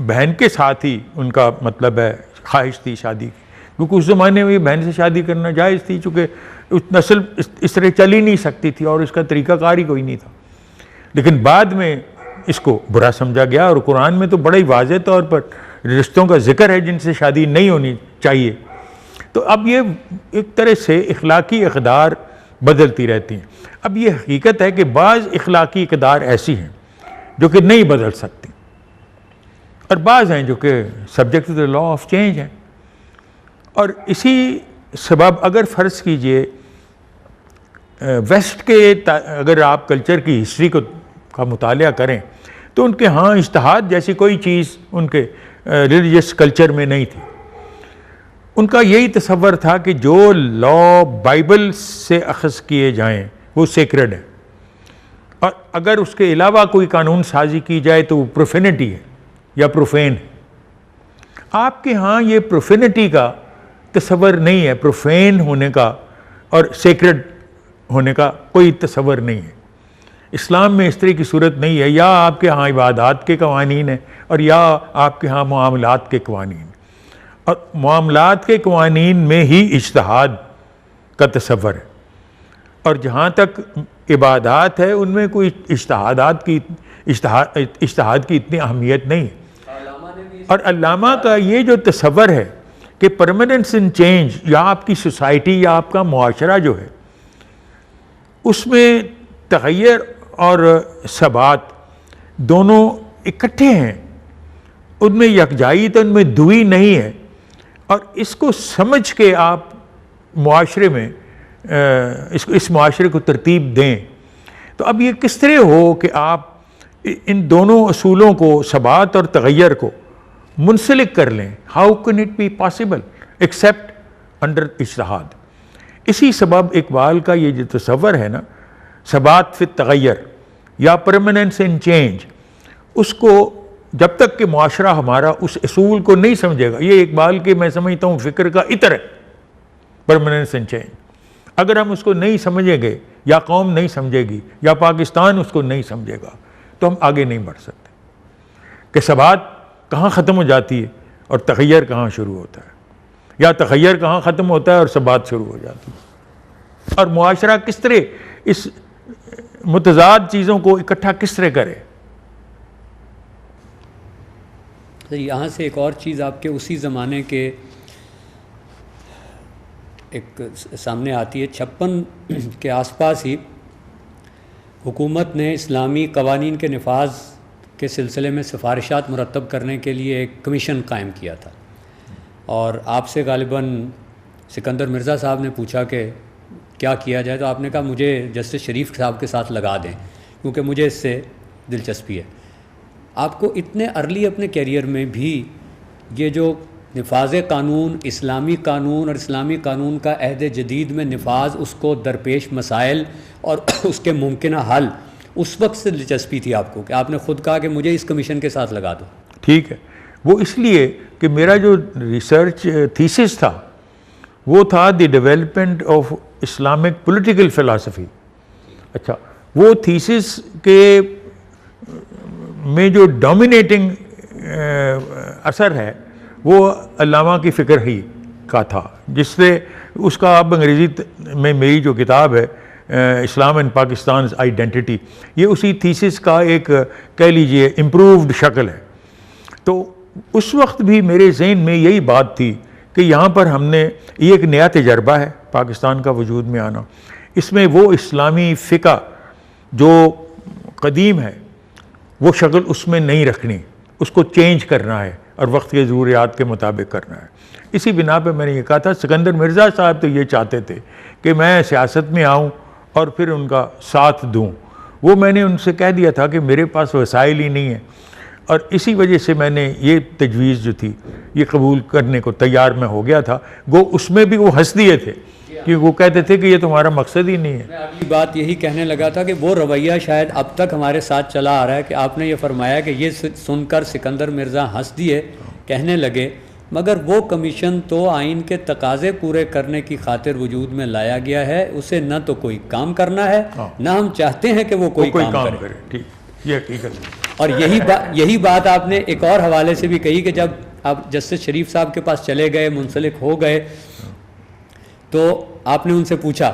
بہن کے ساتھ ہی ان کا مطلب ہے خواہش تھی شادی کی، کیونکہ اس زمانے میں بہن سے شادی کرنا جائز تھی، چونکہ اس نسل اس طرح چل ہی نہیں سکتی تھی اور اس کا طریقہ کار ہی کوئی نہیں تھا. لیکن بعد میں اس کو برا سمجھا گیا، اور قرآن میں تو بڑے ہی واضح طور پر رشتوں کا ذکر ہے جن سے شادی نہیں ہونی چاہیے. تو اب یہ ایک طرح سے اخلاقی اقدار بدلتی رہتی ہیں. اب یہ حقیقت ہے کہ بعض اخلاقی اقدار ایسی ہیں جو کہ نہیں بدل سکتی، اور بعض ہیں جو کہ subject to the law of change ہیں. اور اسی سبب اگر فرض کیجئے ویسٹ کے اگر آپ کلچر کی ہسٹری کا مطالعہ کریں تو ان کے ہاں اجتہاد جیسی کوئی چیز ان کے ریلیجس کلچر میں نہیں تھی. ان کا یہی تصور تھا کہ جو لا بائبل سے اخذ کیے جائیں وہ سیکرڈ ہے، اور اگر اس کے علاوہ کوئی قانون سازی کی جائے تو وہ پروفینٹی ہے یا پروفین ہے. آپ کے ہاں یہ پروفینٹی کا تصور نہیں ہے، پروفین ہونے کا اور سیکرڈ ہونے کا کوئی تصور نہیں ہے. اسلام میں اس طرح کی صورت نہیں ہے. یا آپ کے ہاں عبادات کے قوانین ہیں اور یا آپ کے ہاں معاملات کے قوانین، اور معاملات کے قوانین میں ہی اجتہاد کا تصور ہے. اور جہاں تک عبادات ہے ان میں کوئی اجتہاد کی اتنی اہمیت نہیں ہے. اور علامہ کا یہ جو تصور ہے کہ پرماننس ان چینج، یا آپ کی سوسائٹی یا آپ کا معاشرہ جو ہے اس میں تغیر اور ثبات دونوں اکٹھے ہیں، ان میں یکجائی تو ان میں دوئی نہیں ہے. اور اس کو سمجھ کے آپ معاشرے میں اس معاشرے کو ترتیب دیں. تو اب یہ کس طرح ہو کہ آپ ان دونوں اصولوں کو، ثبات اور تغیر کو منسلک کر لیں؟ How can it be possible except under اجتہاد؟ اسی سبب اقبال کا یہ جو تصور ہے نا، ثبات فی التغیر یا پرماننس ان چینج، اس کو جب تک کہ معاشرہ ہمارا اس اصول کو نہیں سمجھے گا، یہ اقبال کے میں سمجھتا ہوں فکر کا عطر ہے، پرماننس ان چینج. اگر ہم اس کو نہیں سمجھیں گے، یا قوم نہیں سمجھے گی، یا پاکستان اس کو نہیں سمجھے گا، تو ہم آگے نہیں بڑھ سکتے. کہ ثبات کہاں ختم ہو جاتی ہے اور تغیر کہاں شروع ہوتا ہے، یا تغیر کہاں ختم ہوتا ہے اور ثبات شروع ہو جاتی ہے، اور معاشرہ کس طرح اس متضاد چیزوں کو اکٹھا کس طرح کرے۔ یہاں سے ایک اور چیز آپ کے اسی زمانے کے ایک سامنے آتی ہے، 56 کے آس پاس ہی حکومت نے اسلامی قوانین کے نفاذ کے سلسلے میں سفارشات مرتب کرنے کے لیے ایک کمیشن قائم کیا تھا، اور آپ سے غالباً سکندر مرزا صاحب نے پوچھا کہ کیا کیا جائے، تو آپ نے کہا مجھے جسٹس شریف صاحب کے ساتھ لگا دیں کیونکہ مجھے اس سے دلچسپی ہے۔ آپ کو اتنے ارلی اپنے کیریئر میں بھی یہ جو نفاذ قانون، اسلامی قانون اور اسلامی قانون کا عہد جدید میں نفاذ، اس کو درپیش مسائل اور اس کے ممکنہ حل، اس وقت سے دلچسپی تھی آپ کو کہ آپ نے خود کہا کہ مجھے اس کمیشن کے ساتھ لگا دو؟ ٹھیک ہے، وہ اس لیے کہ میرا جو ریسرچ تھیسس تھا وہ تھا the development of Islamic political philosophy. اچھا، وہ تھیسس کے میں جو ڈومینیٹنگ اثر ہے وہ علامہ کی فکر ہی کا تھا، جس سے اس کا اب انگریزی میں میری جو کتاب ہے اسلام اینڈ پاکستان آئیڈینٹی، یہ اسی تھیسس کا ایک کہہ لیجئے امپرووڈ شکل ہے۔ تو اس وقت بھی میرے ذہن میں یہی بات تھی کہ یہاں پر ہم نے یہ ایک نیا تجربہ ہے پاکستان کا وجود میں آنا، اس میں وہ اسلامی فقہ جو قدیم ہے وہ شکل اس میں نہیں رکھنی، اس کو چینج کرنا ہے اور وقت کے ضروریات کے مطابق کرنا ہے۔ اسی بنا پہ میں نے یہ کہا تھا، سکندر مرزا صاحب تو یہ چاہتے تھے کہ میں سیاست میں آؤں اور پھر ان کا ساتھ دوں، وہ میں نے ان سے کہہ دیا تھا کہ میرے پاس وسائل ہی نہیں ہیں، اور اسی وجہ سے میں نے یہ تجویز جو تھی یہ قبول کرنے کو تیار میں ہو گیا تھا۔ گو اس میں بھی وہ ہنس دیے تھے کہ وہ کہتے تھے کہ یہ تمہارا مقصد ہی نہیں ہے۔ میں اگلی بات یہی کہنے لگا تھا کہ وہ رویہ شاید اب تک ہمارے ساتھ چلا آ رہا ہے کہ آپ نے یہ فرمایا کہ یہ سن کر سکندر مرزا ہنس دیے، کہنے لگے مگر وہ کمیشن تو آئین کے تقاضے پورے کرنے کی خاطر وجود میں لایا گیا ہے، اسے نہ تو کوئی کام کرنا ہے نہ ہم چاہتے ہیں کہ وہ کوئی کام کرے۔ ٹھیک، یہ حقیقت ہے۔ اور یہی بات آپ نے ایک اور حوالے سے بھی کہی کہ جب آپ جسٹس شریف صاحب کے پاس چلے گئے، منسلک ہو گئے، تو آپ نے ان سے پوچھا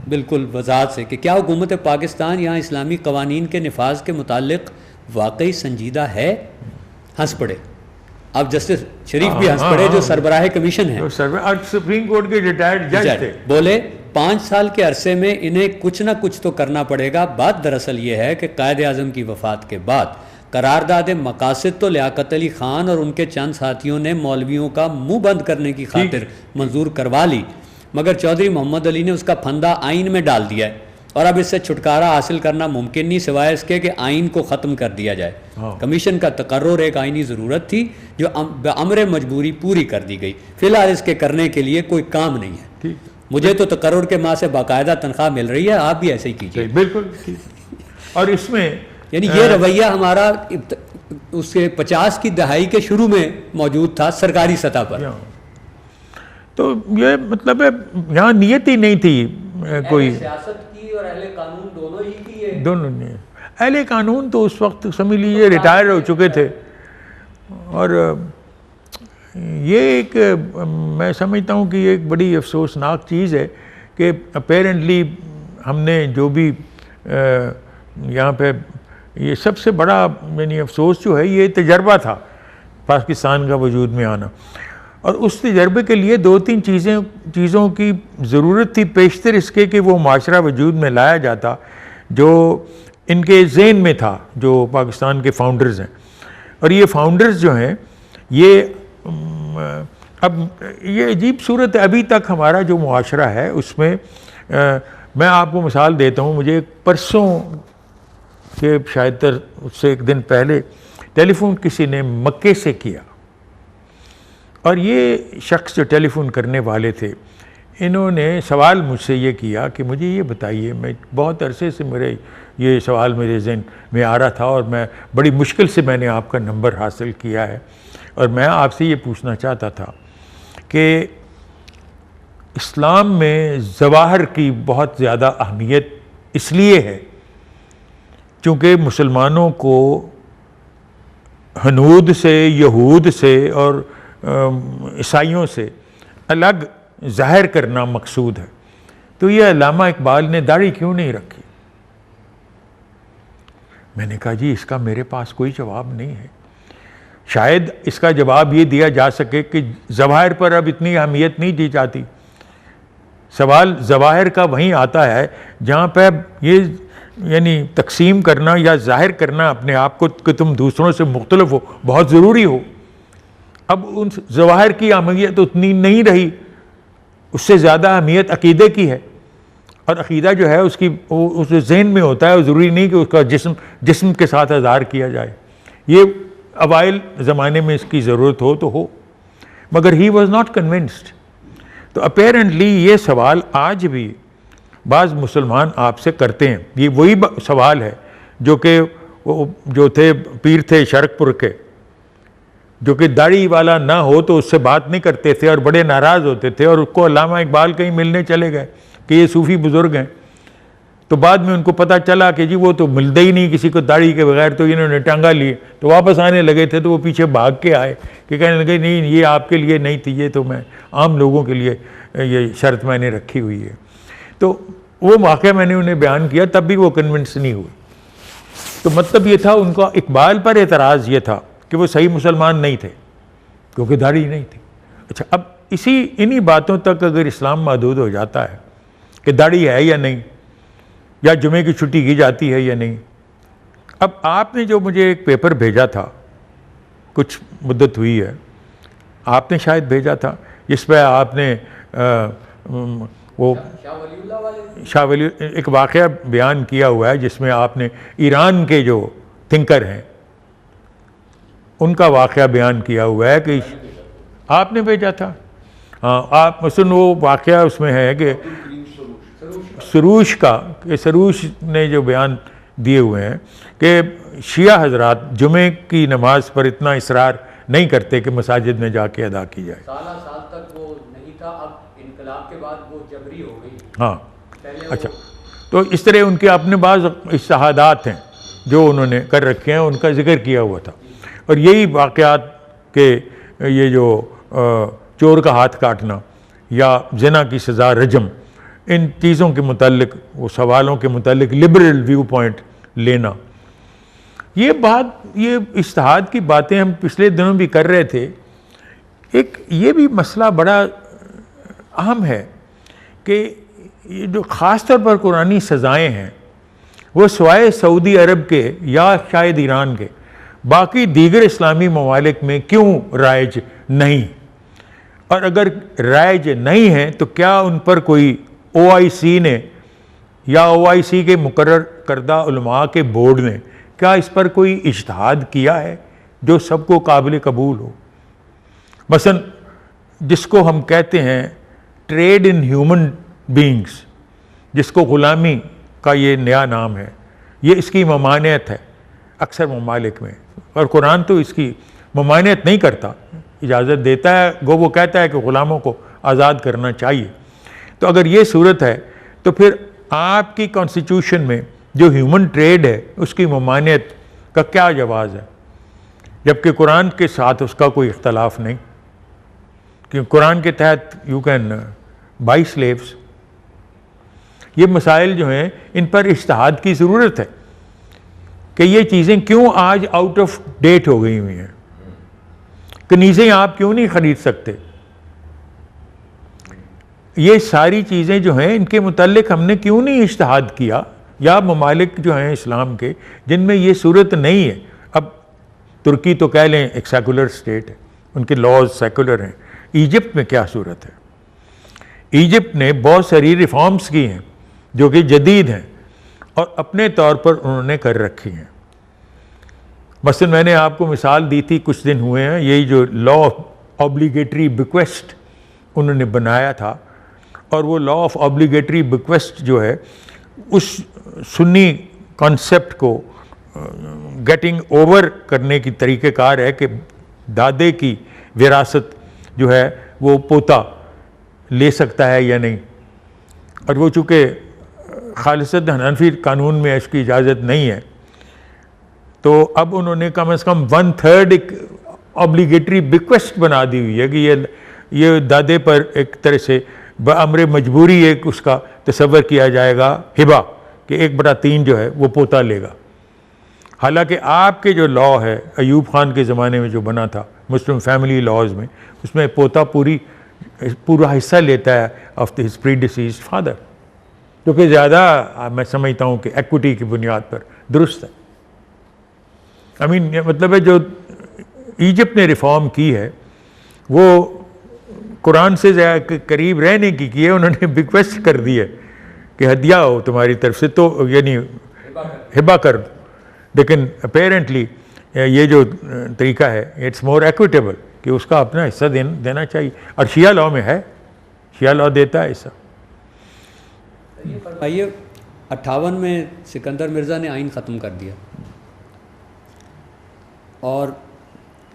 بالکل وضاحت سے کہ کیا حکومت پاکستان یہاں اسلامی قوانین کے نفاذ کے متعلق واقعی سنجیدہ ہے؟ ہنس پڑے۔ اب جسٹس شریف بھی ہنس پڑے جو سربراہ کمیشن ہیں، سپریم کورٹ کے ریٹائرڈ جج تھے، بولے 5 سال کے عرصے میں انہیں کچھ نہ کچھ تو کرنا پڑے گا۔ بات دراصل یہ ہے کہ قائد اعظم کی وفات کے بعد قرارداد مقاصد تو لیاقت علی خان اور ان کے چند ساتھیوں نے مولویوں کا منہ بند کرنے کی خاطر منظور کروا لی، مگر چودھری محمد علی نے اس کا پھندا آئین میں ڈال دیا ہے، اور اب اس سے چھٹکارا حاصل کرنا ممکن نہیں سوائے اس کے کہ آئین کو ختم کر دیا جائے۔ کمیشن کا تقرر ایک آئینی ضرورت تھی جو بامر مجبوری پوری کر دی گئی، فی الحال اس کے کرنے کے لیے کوئی کام نہیں ہے۔ مجھے تو تقرر کے ماں سے باقاعدہ تنخواہ مل رہی ہے، آپ بھی ایسے ہی کیجیے۔ بالکل، اور اس میں یعنی یہ رویہ ہمارا اس کے 50 کی دہائی کے شروع میں موجود تھا سرکاری سطح پر۔ تو یہ مطلب ہے یہاں نیت ہی نہیں تھی کوئی، سیاست کی اور اہل قانون دونوں ہی کی، دونوں نے۔ اہل قانون تو اس وقت سمجھ لیجیے ریٹائر ہو چکے تھے، اور یہ ایک میں سمجھتا ہوں کہ یہ ایک بڑی افسوسناک چیز ہے کہ اپیرنٹلی ہم نے جو بھی یہاں پہ یہ سب سے بڑا یعنی افسوس جو ہے یہ تجربہ تھا پاکستان کا وجود میں آنا، اور اس تجربے کے لیے 2-3 چیزوں کی ضرورت تھی پیشتر اس کے کہ وہ معاشرہ وجود میں لایا جاتا جو ان کے ذہن میں تھا، جو پاکستان کے فاؤنڈرز ہیں۔ اور یہ فاؤنڈرز جو ہیں یہ اب یہ عجیب صورت ہے، ابھی تک ہمارا جو معاشرہ ہے اس میں میں آپ کو مثال دیتا ہوں، مجھے پرسوں کہ شاید اس سے 1 دن پہلے ٹیلی فون کسی نے مکے سے کیا، اور یہ شخص جو ٹیلی فون کرنے والے تھے انہوں نے سوال مجھ سے یہ کیا کہ مجھے یہ بتائیے، میں بہت عرصے سے میرے یہ سوال میرے ذہن میں آ رہا تھا اور میں بڑی مشکل سے میں نے آپ کا نمبر حاصل کیا ہے، اور میں آپ سے یہ پوچھنا چاہتا تھا کہ اسلام میں ظواہر کی بہت زیادہ اہمیت اس لیے ہے چونکہ مسلمانوں کو ہنود سے، یہود سے اور عیسائیوں سے الگ ظاہر کرنا مقصود ہے، تو یہ علامہ اقبال نے داڑھی کیوں نہیں رکھی؟ میں نے کہا جی اس کا میرے پاس کوئی جواب نہیں ہے. شاید اس کا جواب یہ دیا جا سکے کہ ظواہر پر اب اتنی اہمیت نہیں دی جاتی. سوال ظواہر کا وہیں آتا ہے جہاں پہ یہ یعنی تقسیم کرنا یا ظاہر کرنا اپنے آپ کو کہ تم دوسروں سے مختلف ہو بہت ضروری ہو. اب ان ظواہر کی اہمیت اتنی نہیں رہی، اس سے زیادہ اہمیت عقیدے کی ہے، اور عقیدہ جو ہے اس ذہن میں ہوتا ہے، اور ضروری نہیں کہ اس کا جسم کے ساتھ اظہار کیا جائے. یہ اوائل زمانے میں اس کی ضرورت ہو تو ہو، مگر ہی واز ناٹ کنونسڈ. تو اپیرنٹلی یہ سوال آج بھی بعض مسلمان آپ سے کرتے ہیں. یہ وہی سوال ہے جو کہ جو تھے پیر تھے شرک پور کے، جو کہ داڑھی والا نہ ہو تو اس سے بات نہیں کرتے تھے اور بڑے ناراض ہوتے تھے، اور اس کو علامہ اقبال کہیں ملنے چلے گئے کہ یہ صوفی بزرگ ہیں. تو بعد میں ان کو پتہ چلا کہ جی وہ تو ملتے ہی نہیں کسی کو داڑھی کے بغیر، تو انہوں نے ٹانگا لیے. تو واپس آنے لگے تھے تو وہ پیچھے بھاگ کے آئے کہ کہنے لگے نہیں یہ آپ کے لیے نہیں تھی، یہ تو میں عام لوگوں کے لیے یہ شرط میں نے رکھی ہوئی ہے. تو وہ واقعہ میں نے انہیں بیان کیا، تب بھی وہ کنونس نہیں ہوئے. تو مطلب یہ تھا ان کا اقبال پر اعتراض یہ تھا کہ وہ صحیح مسلمان نہیں تھے کیونکہ داڑھی نہیں تھی. اچھا، اب انہی باتوں تک اگر اسلام محدود ہو جاتا ہے کہ داڑھی ہے یا نہیں، یا جمعے کی چھٹی کی جاتی ہے یا نہیں. اب آپ نے جو مجھے ایک پیپر بھیجا تھا، کچھ مدت ہوئی ہے، آپ نے شاید بھیجا تھا، جس پہ آپ نے وہ شاہ ولی ایک واقعہ بیان کیا ہوا ہے، جس میں آپ نے ایران کے جو تھنکر ہیں ان کا واقعہ بیان کیا ہوا ہے کہ آپ نے بھیجا تھا. ہاں، آپ مثلاً وہ واقعہ اس میں ہے کہ سروش کا، کہ سروش نے جو بیان دیے ہوئے ہیں کہ شیعہ حضرات جمعے کی نماز پر اتنا اصرار نہیں کرتے کہ مساجد میں جا کے ادا کی جائے. سال تک وہ نہیں تھا، اب انقلاب کے بعد وہ جبری ہو گئی. ہاں، اچھا. تو اس طرح ان کے اپنے بعض اجتہادات ہیں جو انہوں نے کر رکھے ہیں، ان کا ذکر کیا ہوا تھا. اور یہی واقعات کہ یہ جو چور کا ہاتھ کاٹنا یا زنا کی سزا رجم، ان چیزوں کے متعلق، وہ سوالوں کے متعلق لبرل ویو پوائنٹ لینا، یہ اجتہاد کی باتیں ہم پچھلے دنوں بھی کر رہے تھے. ایک یہ بھی مسئلہ بڑا اہم ہے کہ یہ جو خاص طور پر قرآنی سزائیں ہیں وہ سوائے سعودی عرب کے یا شاید ایران کے باقی دیگر اسلامی ممالک میں کیوں رائج نہیں؟ اور اگر رائج نہیں ہیں تو کیا ان پر کوئی OIC نے یا OIC کے مقرر کردہ علماء کے بورڈ نے کیا اس پر کوئی اجتہاد کیا ہے جو سب کو قابل قبول ہو؟ مثلا جس کو ہم کہتے ہیں ٹریڈ ان ہیومن بینگز، جس کو غلامی کا یہ نیا نام ہے، یہ اس کی ممانعت ہے اکثر ممالک میں، اور قرآن تو اس کی ممانعت نہیں کرتا، اجازت دیتا ہے، وہ کہتا ہے کہ غلاموں کو آزاد کرنا چاہیے. تو اگر یہ صورت ہے تو پھر آپ کی کانسٹیٹیوشن میں جو ہیومن ٹریڈ ہے اس کی ممانعت کا کیا جواز ہے، جبکہ قرآن کے ساتھ اس کا کوئی اختلاف نہیں، کیونکہ قرآن کے تحت یو کین بائی سلیوز. یہ مسائل جو ہیں ان پر اجتہاد کی ضرورت ہے کہ یہ چیزیں کیوں آج آؤٹ آف ڈیٹ ہو گئی ہوئی ہیں. کنیزیں آپ کیوں نہیں خرید سکتے؟ یہ ساری چیزیں جو ہیں ان کے متعلق ہم نے کیوں نہیں اجتہاد کیا؟ یا ممالک جو ہیں اسلام کے جن میں یہ صورت نہیں ہے، اب ترکی تو کہہ لیں ایک سیکولر اسٹیٹ ہے، ان کے لاز سیکولر ہیں. ایجپٹ میں کیا صورت ہے؟ ایجپٹ نے بہت ساری ریفارمز کی ہیں جو کہ جدید ہیں اور اپنے طور پر انہوں نے کر رکھی ہیں. مثلا میں نے آپ کو مثال دی تھی کچھ دن ہوئے ہیں، یہی جو لا آف آبلیگیٹری بیکویسٹ انہوں نے بنایا تھا، اور وہ لا آف آبلیگیٹری بیکویسٹ جو ہے اس سنی کانسیپٹ کو گیٹنگ اوور کرنے کی طریقہ کار ہے کہ دادے کی وراثت جو ہے وہ پوتا لے سکتا ہے یا نہیں. اور وہ چونکہ خالصتاً حنفی قانون میں اس کی اجازت نہیں ہے، تو تو اب انہوں نے کم از کم 1/3 ایک آبلیگیٹری بیکویسٹ بنا دی ہوئی ہے کہ یہ دادے پر ایک طرح سے بامر مجبوری ایک اس کا تصور کیا جائے گا ہبہ، کہ 1/3 جو ہے وہ پوتا لے گا. حالانکہ آپ کے جو لا ہے ایوب خان کے زمانے میں جو بنا تھا مسلم فیملی لاز میں، اس میں پوتا پورا حصہ لیتا ہے آف ہز پریڈیسیزڈ فادر، جو کہ زیادہ میں سمجھتا ہوں کہ ایکوٹی کی بنیاد پر درست ہے. مطلب ہے جو ایجپٹ نے ریفارم کی ہے وہ قرآن سے قریب رہنے کی ہے، انہوں نے بیکویسٹ کر دی ہے کہ ہدیہ ہو تمہاری طرف سے، تو یعنی ہبہ کر دو. لیکن اپیرنٹلی یہ جو طریقہ ہے اٹس مور ایکویٹیبل کہ اس کا اپنا حصہ دینا چاہیے، اور شیعہ لاء میں ہے، شیعہ لاء دیتا ہے حصہ. فرمائیے 58 میں سکندر مرزا نے آئین ختم کر دیا، اور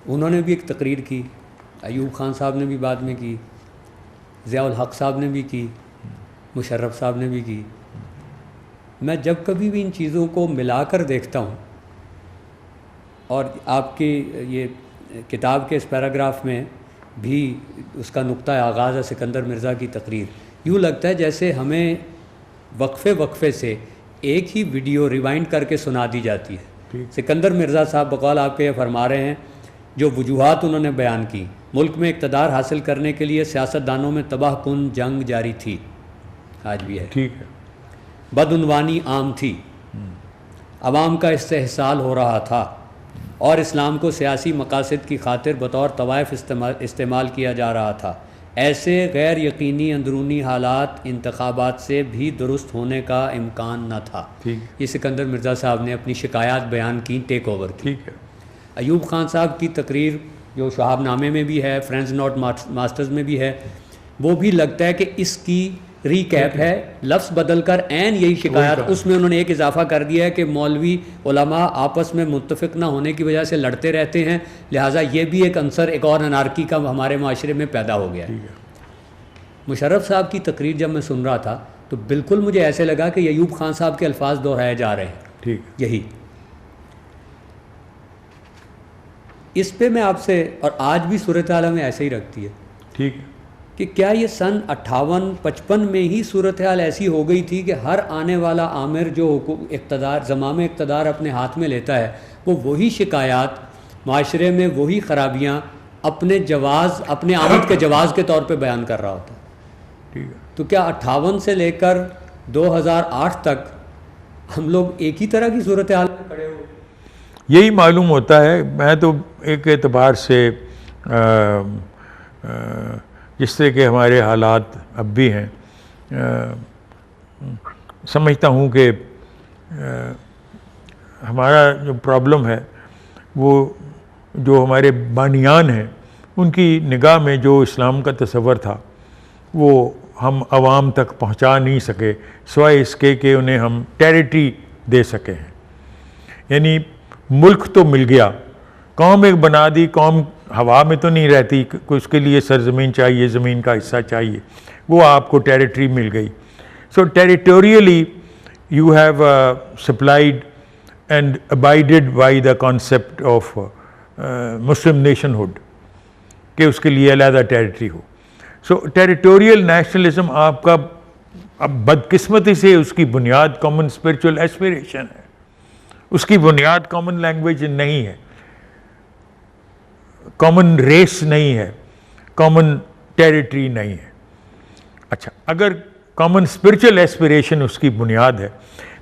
انہوں نے بھی ایک تقریر کی، ایوب خان صاحب نے بھی بعد میں کی، ضیاء الحق صاحب نے بھی کی، مشرف صاحب نے بھی کی. میں جب کبھی بھی ان چیزوں کو ملا کر دیکھتا ہوں، اور آپ کی یہ کتاب کے اس پیراگراف میں بھی اس کا نقطہ آغاز ہے سکندر مرزا کی تقریر، یوں لگتا ہے جیسے ہمیں وقفے سے ایک ہی ویڈیو ریوائنڈ کر کے سنا دی جاتی ہے. سکندر مرزا صاحب بقول آپ کے یہ فرما رہے ہیں، جو وجوہات انہوں نے بیان کی، ملک میں اقتدار حاصل کرنے کے لیے سیاستدانوں میں تباہ کن جنگ جاری تھی، آج بھی ہے، ٹھیک ہے، بدعنوانی عام تھی، عوام کا استحصال ہو رہا تھا، اور اسلام کو سیاسی مقاصد کی خاطر بطور طوائف استعمال کیا جا رہا تھا. ایسے غیر یقینی اندرونی حالات انتخابات سے بھی درست ہونے کا امکان نہ تھا. یہ سکندر مرزا صاحب نے اپنی شکایات بیان کی ٹیک اوور کی. ایوب خان صاحب کی تقریر جو شہاب نامے میں بھی ہے، فرینڈز نوٹ ماسٹرز میں بھی ہے، وہ بھی لگتا ہے کہ اس کی ریکیپ ہے، لفظ بدل کر عین یہی شکایات. اس میں انہوں نے ایک اضافہ کر دیا ہے کہ مولوی علماء آپس میں متفق نہ ہونے کی وجہ سے لڑتے رہتے ہیں، لہٰذا یہ بھی ایک عنصر ایک اور انارکی کا ہمارے معاشرے میں پیدا ہو گیا ہے. مشرف صاحب کی تقریر جب میں سن رہا تھا تو بالکل مجھے ایسے لگا کہ ایوب خان صاحب کے الفاظ دہرائے جا رہے ہیں. یہی اس پہ میں آپ سے، اور آج بھی صورتحال میں ایسے ہی رکھتی ہے، ٹھیک ہے، کہ کیا یہ سن 58-55 میں ہی صورتحال ایسی ہو گئی تھی کہ ہر آنے والا آمر جو زمام اقتدار اپنے ہاتھ میں لیتا ہے، وہ وہی شکایات معاشرے میں، وہی خرابیاں اپنے آمد کے جواز کے طور پہ بیان کر رہا ہوتا ہے. تو کیا 58 سے لے کر 2008 تک ہم لوگ ایک ہی طرح کی صورتحال میں کھڑے ہوئے؟ یہی معلوم ہوتا ہے. میں تو ایک اعتبار سے جس طرح کہ ہمارے حالات اب بھی ہیں، سمجھتا ہوں کہ ہمارا جو پرابلم ہے وہ جو ہمارے بانیان ہیں ان کی نگاہ میں جو اسلام کا تصور تھا وہ ہم عوام تک پہنچا نہیں سکے، سوائے اس کے کہ انہیں ہم ٹیریٹری دے سکے ہیں. یعنی ملک تو مل گیا، قوم ایک بنا دی، قوم ہوا میں تو نہیں رہتی، اس کے لیے سرزمین چاہیے، زمین کا حصہ چاہیے، وہ آپ کو ٹیریٹری مل گئی. So territorially you have supplied and abided by the concept of Muslim nation hood, کہ اس کے لیے علیحدہ ٹیریٹری ہو. سو ٹیریٹوریل نیشنلزم آپ کا اب بدقسمتی سے اس کی بنیاد کامن اسپرچول ایسپیریشن ہے، اس کی بنیاد کامن لینگویج نہیں ہے، کامن ریس نہیں ہے، کامن ٹیریٹری نہیں ہے. اچھا، اگر کامن اسپرچول ایسپیریشن اس کی بنیاد ہے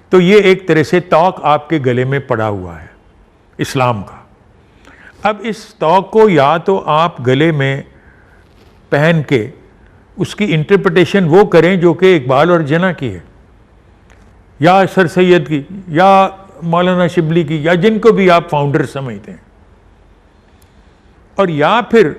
تو یہ ایک طرح سے توق آپ کے گلے میں پڑا ہوا ہے اسلام کا. اب اس توق کو یا تو آپ گلے میں پہن کے اس کی انٹرپریٹیشن وہ کریں جو کہ اقبال اور جناح کی ہے، یا سر سید کی، یا مولانا شبلی کی، یا جن کو بھی آپ فاؤنڈر سمجھتے ہیں، اور یا پھر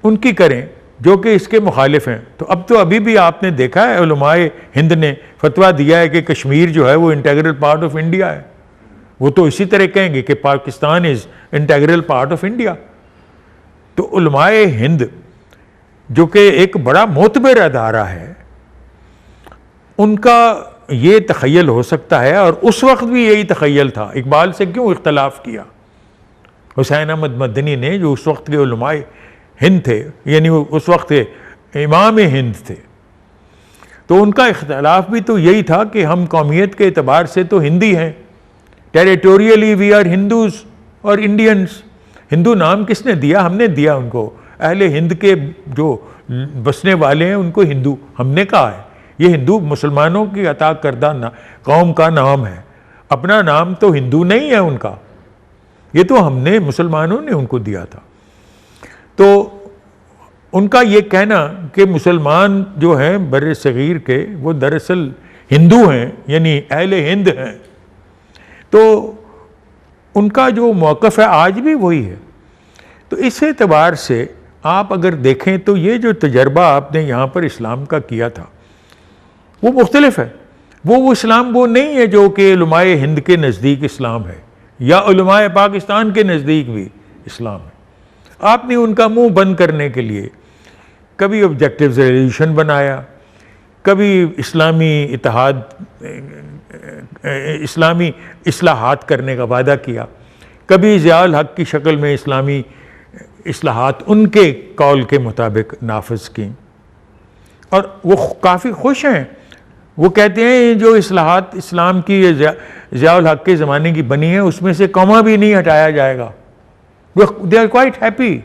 ان کی کریں جو کہ اس کے مخالف ہیں. تو اب تو ابھی بھی آپ نے دیکھا ہے علماء ہند نے فتویٰ دیا ہے کہ کشمیر جو ہے وہ انٹیگرل پارٹ آف انڈیا ہے. وہ تو اسی طرح کہیں گے کہ Pakistan is integral part of India. تو علماء ہند جو کہ ایک بڑا معتبر ادارہ ہے، ان کا یہ تخیل ہو سکتا ہے، اور اس وقت بھی یہی تخیل تھا. اقبال سے کیوں اختلاف کیا؟ حسین احمد مدنی نے، جو اس وقت کے علماء ہند تھے، یعنی وہ اس وقت امام ہند تھے، تو ان کا اختلاف بھی تو یہی تھا کہ ہم قومیت کے اعتبار سے تو ہندی ہیں، ٹیریٹوریلی وی آر ہندوز اور انڈینس۔ ہندو نام کس نے دیا؟ ہم نے دیا ان کو۔ اہل ہند کے جو بسنے والے ہیں ان کو ہندو ہم نے کہا ہے۔ یہ ہندو مسلمانوں کی عطا کردہ قوم کا نام ہے، اپنا نام تو ہندو نہیں ہے ان کا، یہ تو ہم نے، مسلمانوں نے ان کو دیا تھا۔ تو ان کا یہ کہنا کہ مسلمان جو ہیں بر صغیر کے وہ دراصل ہندو ہیں، یعنی اہل ہند ہیں، تو ان کا جو موقف ہے آج بھی وہی ہے۔ تو اس اعتبار سے آپ اگر دیکھیں تو یہ جو تجربہ آپ نے یہاں پر اسلام کا کیا تھا وہ مختلف ہے۔ وہ اسلام وہ نہیں ہے جو کہ علماء ہند کے نزدیک اسلام ہے یا علماء پاکستان کے نزدیک بھی اسلام ہے۔ آپ نے ان کا منہ بند کرنے کے لیے کبھی آبجیکٹیو ریزولوشن بنایا، کبھی اسلامی اتحاد، اسلامی اصلاحات کرنے کا وعدہ کیا، کبھی ضیاء الحق کی شکل میں اسلامی اصلاحات ان کے قول کے مطابق نافذ کی، اور وہ کافی خوش ہیں۔ وہ کہتے ہیں جو اصلاحات اسلام کی ضیاء الحق کے زمانے کی بنی ہیں اس میں سے کوما بھی نہیں ہٹایا جائے گا، دے آر کوائٹ ہیپی۔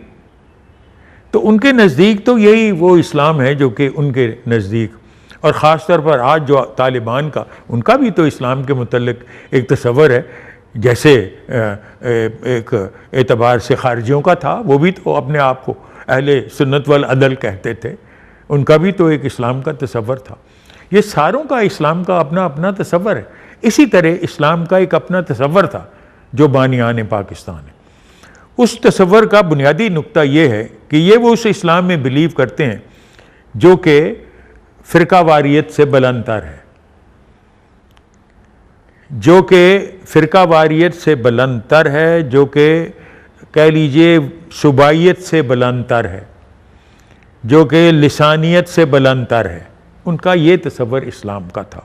تو ان کے نزدیک تو یہی وہ اسلام ہے جو کہ ان کے نزدیک، اور خاص طور پر آج جو طالبان کا، ان کا بھی تو اسلام کے متعلق ایک تصور ہے، جیسے ایک اعتبار سے خارجیوں کا تھا، وہ بھی تو اپنے آپ کو اہل سنت والعدل کہتے تھے، ان کا بھی تو ایک اسلام کا تصور تھا۔ یہ ساروں کا اسلام کا اپنا اپنا تصور ہے۔ اسی طرح اسلام کا ایک اپنا تصور تھا جو بانیان پاکستان ہے۔ اس تصور کا بنیادی نقطہ یہ ہے کہ یہ وہ اس اسلام میں بلیو کرتے ہیں جو کہ فرقہ واریت سے بلند تر ہے، جو کہ فرقہ واریت سے بلند تر ہے، جو کہ کہہ لیجئے صوبائیت سے بلند تر ہے، جو کہ لسانیت سے بلند تر ہے۔ ان کا یہ تصور اسلام کا تھا،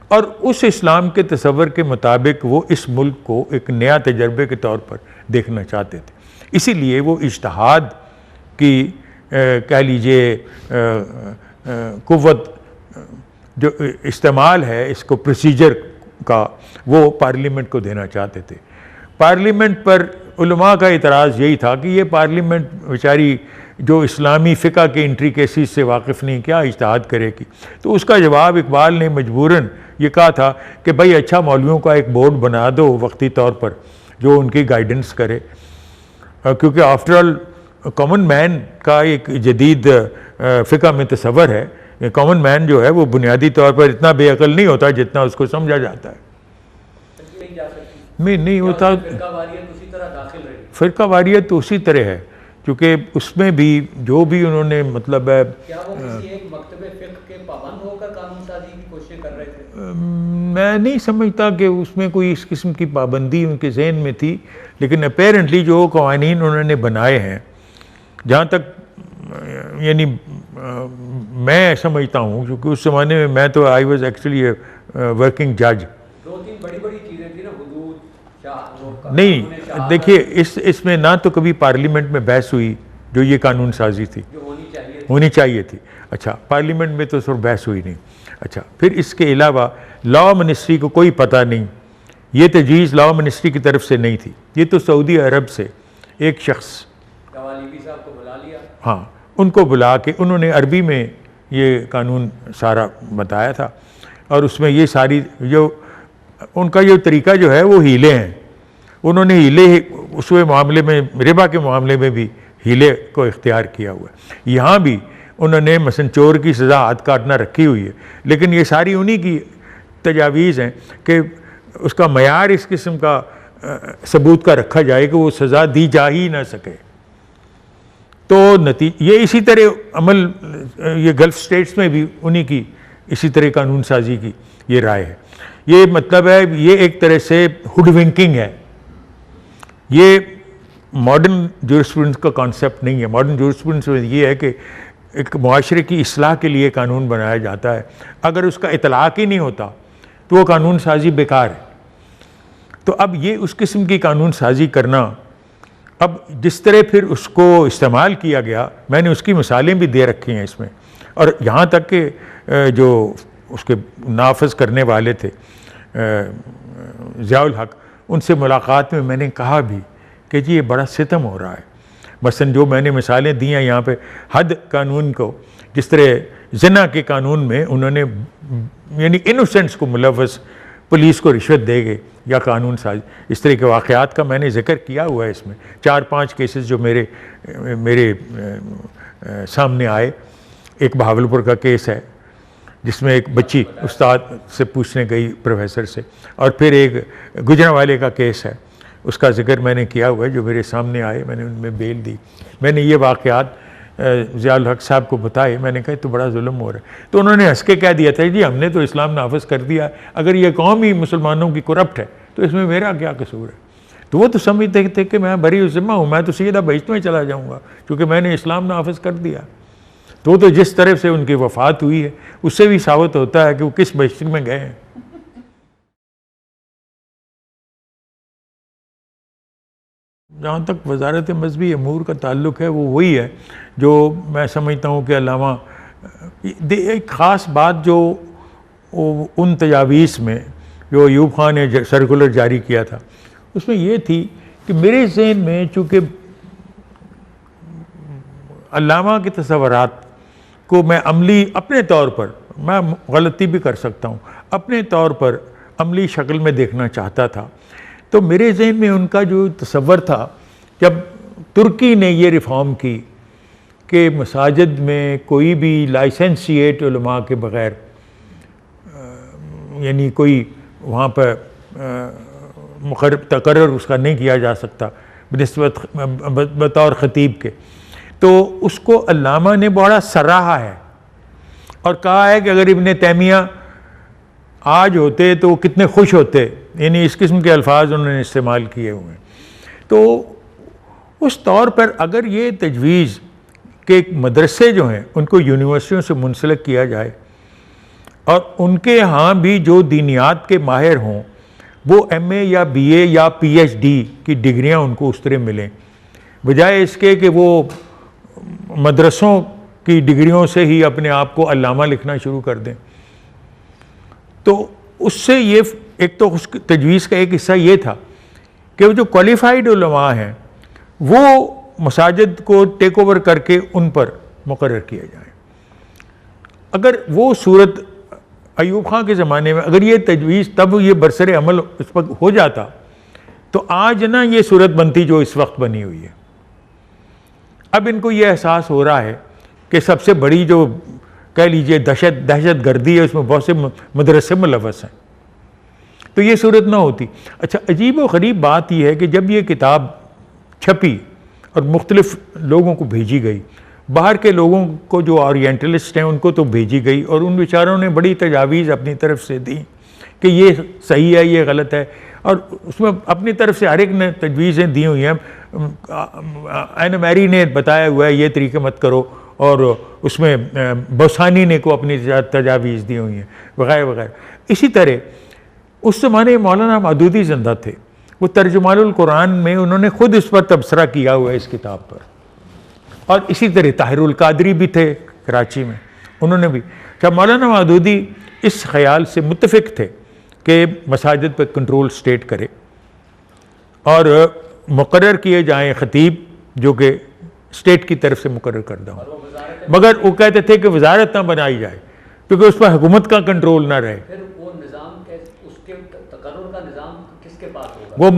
اور اس اسلام کے تصور کے مطابق وہ اس ملک کو ایک نیا تجربے کے طور پر دیکھنا چاہتے تھے۔ اسی لیے وہ اجتہاد کی کہہ لیجئے قوت جو استعمال ہے اس کو پروسیجر کا، وہ پارلیمنٹ کو دینا چاہتے تھے۔ پارلیمنٹ پر علماء کا اعتراض یہی تھا کہ یہ پارلیمنٹ بیچاری جو اسلامی فقہ کے انٹریکیسیز سے واقف نہیں، کیا اجتہاد کرے گی؟ تو اس کا جواب اقبال نے مجبوراً یہ کہا تھا کہ بھائی اچھا مولویوں کا ایک بورڈ بنا دو وقتی طور پر جو ان کی گائیڈنس کرے، کیونکہ آفٹر آل کامن مین کا ایک جدید فقہ میں تصور ہے، کامن مین جو ہے وہ بنیادی طور پر اتنا بے عقل نہیں ہوتا جتنا اس کو سمجھا جاتا ہے۔ نہیں ہوتا، فرقہ واریت تو اسی طرح ہے، کیونکہ اس میں بھی جو بھی انہوں نے مطلب ہے، میں نہیں سمجھتا کہ اس میں کوئی اس قسم کی پابندی ان کے ذہن میں تھی، لیکن اپیرنٹلی جو قوانین انہوں نے بنائے ہیں، جہاں تک یعنی میں سمجھتا ہوں، کیونکہ اس زمانے میں میں تو آئی واز ایکچولی ورکنگ جج۔ نہیں دیکھیے، اس میں نہ تو کبھی پارلیمنٹ میں بحث ہوئی جو یہ قانون سازی تھی، ہونی چاہیے تھی، اچھا پارلیمنٹ میں تو صرف بحث ہوئی نہیں، اچھا پھر اس کے علاوہ لاء منسٹری کو کوئی پتہ نہیں، یہ تجویز لاء منسٹری کی طرف سے نہیں تھی، یہ تو سعودی عرب سے ایک شخص، ہاں ان کو بلا کے انہوں نے عربی میں یہ قانون سارا بتایا تھا، اور اس میں یہ ساری جو ان کا یہ طریقہ جو ہے وہ ہیلے ہیں، انہوں نے ہیلے اس معاملے میں، ربا کے معاملے میں بھی ہیلے کو اختیار کیا ہوا ہے۔ یہاں بھی انہوں نے مثلا چور کی سزا ہاتھ کاٹنا رکھی ہوئی ہے، لیکن یہ ساری انہی کی تجاویز ہیں کہ اس کا معیار اس قسم کا ثبوت کا رکھا جائے کہ وہ سزا دی جا ہی نہ سکے۔ تو یہ اسی طرح عمل یہ گلف سٹیٹس میں بھی انہی کی اسی طرح قانون سازی کی یہ رائے ہے۔ یہ مطلب ہے یہ ایک طرح سے ہوڈ ونکنگ ہے، یہ ماڈرن جورسپروڈنس کا کانسیپٹ نہیں ہے۔ ماڈرن جورسپروڈنس میں یہ ہے کہ ایک معاشرے کی اصلاح کے لیے قانون بنایا جاتا ہے، اگر اس کا اطلاق ہی نہیں ہوتا تو وہ قانون سازی بیکار ہے۔ تو اب یہ اس قسم کی قانون سازی کرنا اب جس طرح پھر اس کو استعمال کیا گیا، میں نے اس کی مثالیں بھی دے رکھی ہیں اس میں، اور یہاں تک کہ جو اس کے نافذ کرنے والے تھے ضیاء الحق، ان سے ملاقات میں نے کہا بھی کہ جی یہ بڑا ستم ہو رہا ہے. مثلا جو میں نے مثالیں دی ہیں یہاں پہ، حد قانون کو جس طرح زنا کے قانون میں انہوں نے یعنی انوسنٹس کو ملوث پولیس کو رشوت دے گئے یا قانون ساز، اس طرح کے واقعات کا میں نے ذکر کیا ہوا ہے اس میں. 4-5 کیسز جو میرے سامنے آئے. ایک بہاولپور کا کیس ہے جس میں ایک بچی استاد سے پوچھنے گئی پروفیسر سے، اور پھر ایک گجرانوالے کا کیس ہے، اس کا ذکر میں نے کیا ہوا ہے جو میرے سامنے آئے. میں نے ان میں بیل دی. میں نے یہ واقعات ضیاء الحق صاحب کو بتائے. میں نے کہا تو بڑا ظلم ہو رہا ہے. تو انہوں نے ہنس کے کہہ دیا تھا جی ہم نے تو اسلام نافذ کر دیا، اگر یہ قوم ہی مسلمانوں کی کرپٹ ہے تو اس میں میرا کیا قصور ہے. تو وہ تو سمجھتے تھے کہ میں بری الذمہ ہوں، میں تو سیدھا بہشت میں چلا جاؤں گا کیونکہ میں نے اسلام نافذ کر دیا. تو جس طرف سے ان کی وفات ہوئی ہے اس سے بھی ثابت ہوتا ہے کہ وہ کس بہشت میں گئے ہیں. جہاں تک وزارت مذہبی امور کا تعلق ہے وہ وہی ہے جو میں سمجھتا ہوں کہ علامہ ایک خاص بات جو ان تجاویز میں جو ایوب خان نے سرکولر جاری کیا تھا اس میں یہ تھی کہ میرے ذہن میں چونکہ علامہ کے تصورات کو میں عملی اپنے طور پر، میں غلطی بھی کر سکتا ہوں، اپنے طور پر عملی شکل میں دیکھنا چاہتا تھا. تو میرے ذہن میں ان کا جو تصور تھا جب ترکی نے یہ ریفارم کی کہ مساجد میں کوئی بھی لائسنسیٹ علماء کے بغیر یعنی کوئی وہاں پہ تقرر اس کا نہیں کیا جا سکتا بنسبت بطور خطیب کے، تو اس کو علامہ نے بڑا سراہا ہے اور کہا ہے کہ اگر ابن تیمیہ آج ہوتے تو وہ کتنے خوش ہوتے، یعنی اس قسم کے الفاظ انہوں نے استعمال کیے ہوئے ہیں. تو اس طور پر اگر یہ تجویز کہ مدرسے جو ہیں ان کو یونیورسٹیوں سے منسلک کیا جائے اور ان کے ہاں بھی جو دینیات کے ماہر ہوں وہ ایم اے یا بی اے یا پی ایچ ڈی کی ڈگریاں ان کو اس طرح ملیں، بجائے اس کے کہ وہ مدرسوں کی ڈگریوں سے ہی اپنے آپ کو علامہ لکھنا شروع کر دیں. تو اس سے یہ ایک تو اس تجویز کا ایک حصہ یہ تھا کہ وہ جو کوالیفائڈ علماء ہیں وہ مساجد کو ٹیک اوور کر کے ان پر مقرر کیا جائے. اگر وہ صورت ایوب خان کے زمانے میں اگر یہ تجویز تب یہ برسر عمل اس پر ہو جاتا تو آج نہ یہ صورت بنتی جو اس وقت بنی ہوئی ہے. اب ان کو یہ احساس ہو رہا ہے کہ سب سے بڑی جو کہہ لیجئے دہشت گردی ہے اس میں بہت سے مدرسے ملوث ہیں، تو یہ صورت نہ ہوتی. اچھا عجیب و غریب بات یہ ہے کہ جب یہ کتاب چھپی اور مختلف لوگوں کو بھیجی گئی، باہر کے لوگوں کو جو اورینٹلسٹ ہیں ان کو تو بھیجی گئی اور ان بیچاروں نے بڑی تجاویز اپنی طرف سے دی کہ یہ صحیح ہے یہ غلط ہے، اور اس میں اپنی طرف سے ہر ایک نے تجویزیں دی ہوئی ہیں. این میری نے بتایا ہوا ہے یہ طریقے مت کرو، اور اس میں بوسانی نے کو اپنی تجاویز دی ہوئی ہیں وغیرہ وغیرہ. اسی طرح اس زمانے مولانا مودودی زندہ تھے، وہ ترجمان القرآن میں انہوں نے خود اس پر تبصرہ کیا ہوا ہے اس کتاب پر. اور اسی طرح طاہر القادری بھی تھے کراچی میں، انہوں نے بھی. جب مولانا مودودی اس خیال سے متفق تھے کہ مساجد پر کنٹرول اسٹیٹ کرے اور مقرر کیے جائیں خطیب جو کہ اسٹیٹ کی طرف سے مقرر کردہ ہوں، مگر وہ کہتے تھے کہ وزارت نہ بنائی جائے کیونکہ اس پر حکومت کا کنٹرول نہ رہے. پھر وہ نظام اس کے تقرر کا نظام کس کے پاس ہوگا؟ وہ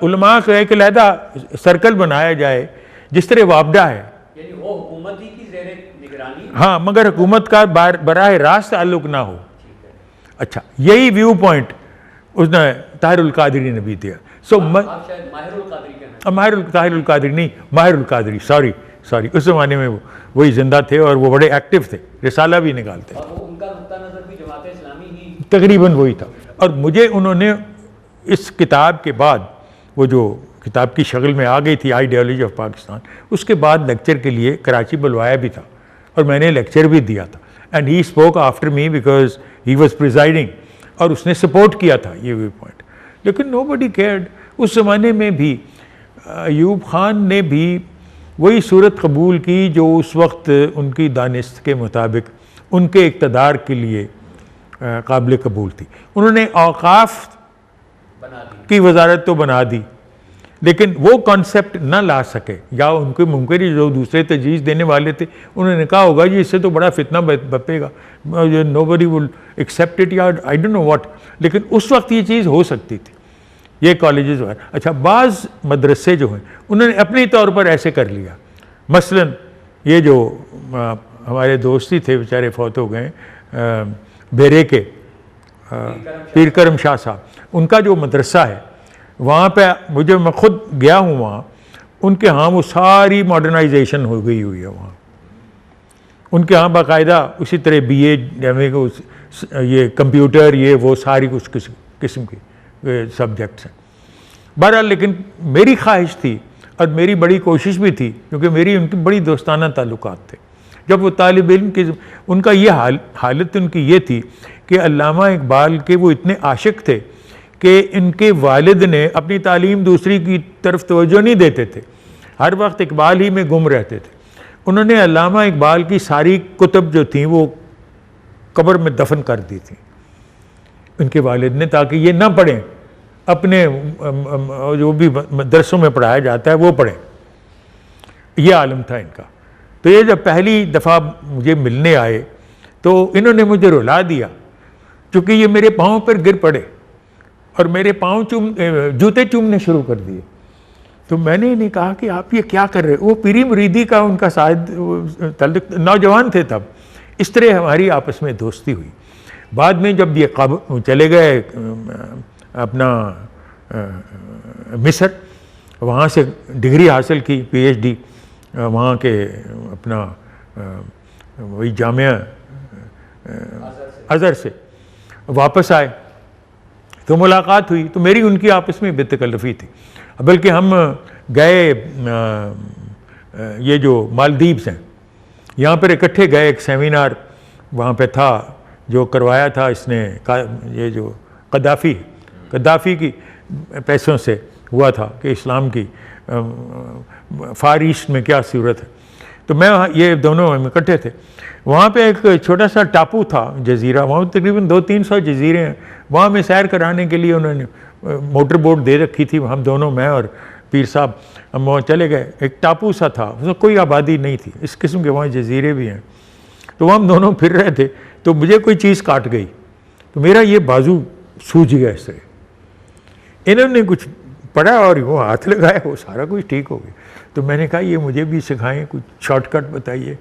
علماء کا ایک علیحدہ سرکل بنایا جائے جس طرح وابڈا ہے، یعنی وہ حکومت ہی کی زیر نگرانی، ہاں مگر حکومت کا براہ راست تعلق نہ ہو. اچھا یہی ویو پوائنٹ اس نے طاہر القادری نے بھی دیا. آپ شاید ماہر القادری کہنا، طاہر القادری نہیں، ماہر القادری، سوری اس زمانے میں وہی زندہ تھے اور وہ بڑے ایکٹیو تھے، رسالہ بھی نکالتے تھے، اور وہ ان کا نقطہ نظر بھی جماعت اسلامی ہی تقریباً وہی تھا. اور مجھے انہوں نے اس کتاب کے بعد وہ جو کتاب کی شکل میں آ گئی تھی آئیڈیالوجی آف پاکستان، اس کے بعد لیکچر کے لیے کراچی بلوایا بھی تھا اور میں نے لیکچر بھی دیا تھا. And he spoke after me because he was presiding, اور اس نے سپورٹ کیا تھا یہ ویو پوائنٹ. لیکن نو بڈی کیئرڈ. اس زمانے میں بھی ایوب خان نے بھی وہی صورت قبول کی جو اس وقت ان کی دانست کے مطابق ان کے اقتدار کے لیے قابل قبول تھی. انہوں نے اوقاف کی وزارت تو بنا دی لیکن وہ کانسیپٹ نہ لا سکے, یا ان کے ممکن جو دوسرے تجویز دینے والے تھے انہوں نے کہا ہوگا جی اس سے تو بڑا فتنہ بپے گا, nobody will accept it, یا I don't know what, لیکن اس وقت یہ چیز ہو سکتی تھی, یہ کالجز وغیرہ. اچھا, بعض مدرسے جو ہیں انہوں نے اپنی طور پر ایسے کر لیا. مثلا یہ جو ہمارے دوستی تھے بیچارے فوت ہو گئے بیرے کے پیر کرم شاہ صاحب, ان کا جو مدرسہ ہے وہاں پہ میں خود گیا ہوں وہاں, ان کے ہاں وہ ساری ماڈرنائزیشن ہو گئی ہوئی ہے وہاں. ان کے ہاں باقاعدہ اسی طرح BA یہ کمپیوٹر یہ وہ ساری کچھ قسم کی سبجیکٹس ہیں. بہرحال لیکن میری خواہش تھی اور میری بڑی کوشش بھی تھی, کیونکہ میری ان کی بڑی دوستانہ تعلقات تھے. جب وہ طالب علم کی ان کا یہ حالت ان کی یہ تھی کہ علامہ اقبال کے وہ اتنے عاشق تھے کہ ان کے والد نے اپنی تعلیم دوسری کی طرف توجہ نہیں دیتے تھے, ہر وقت اقبال ہی میں گم رہتے تھے. انہوں نے علامہ اقبال کی ساری کتب جو تھیں وہ قبر میں دفن کر دی تھیں ان کے والد نے, تاکہ یہ نہ پڑھیں, اپنے جو بھی مدرسوں میں پڑھایا جاتا ہے وہ پڑھیں. یہ عالم تھا ان کا. تو یہ جب پہلی دفعہ مجھے ملنے آئے تو انہوں نے مجھے رلا دیا, چونکہ یہ میرے پاؤں پر گر پڑے اور میرے پاؤں جوتے چومنے شروع کر دیے. تو میں نے انہیں کہا کہ آپ یہ کیا کر رہے, وہ پیری مریدی کا ان کا تعلق, نوجوان تھے تب. اس طرح ہماری آپس میں دوستی ہوئی. بعد میں جب یہ چلے گئے اپنا مصر, وہاں سے ڈگری حاصل کی PhD وہاں کے اپنا وہی جامعہ ازہر سے, واپس آئے تو ملاقات ہوئی. تو میری ان کی آپس میں بے تکلفی تھی, بلکہ ہم گئے یہ جو مالدیوز ہیں یہاں پر اکٹھے گئے, ایک سیمینار وہاں پہ تھا جو کروایا تھا اس نے, یہ جو قذافی کی پیسوں سے ہوا تھا کہ اسلام کی فار ایسٹ میں کیا صورت ہے. تو میں یہ دونوں ہم اکٹھے تھے. وہاں پہ ایک چھوٹا سا ٹاپو تھا, جزیرہ, وہاں تقریباً 200-300 جزیرے ہیں. وہاں میں سیر کرانے کے لیے انہوں نے موٹر بوٹ دے رکھی تھی. ہم دونوں, میں اور پیر صاحب, ہم وہاں چلے گئے. ایک ٹاپو سا تھا, اس میں کوئی آبادی نہیں تھی, اس قسم کے وہاں جزیرے بھی ہیں. تو وہاں ہم دونوں پھر رہے تھے تو مجھے کوئی چیز کاٹ گئی, تو میرا یہ بازو سوج گیا اس طرح. انہوں نے کچھ پڑھا اور وہ ہاتھ لگایا, وہ سارا کچھ ٹھیک ہو گیا. تو میں نے کہا یہ مجھے بھی سکھائیں, کچھ شارٹ کٹ بتائیے.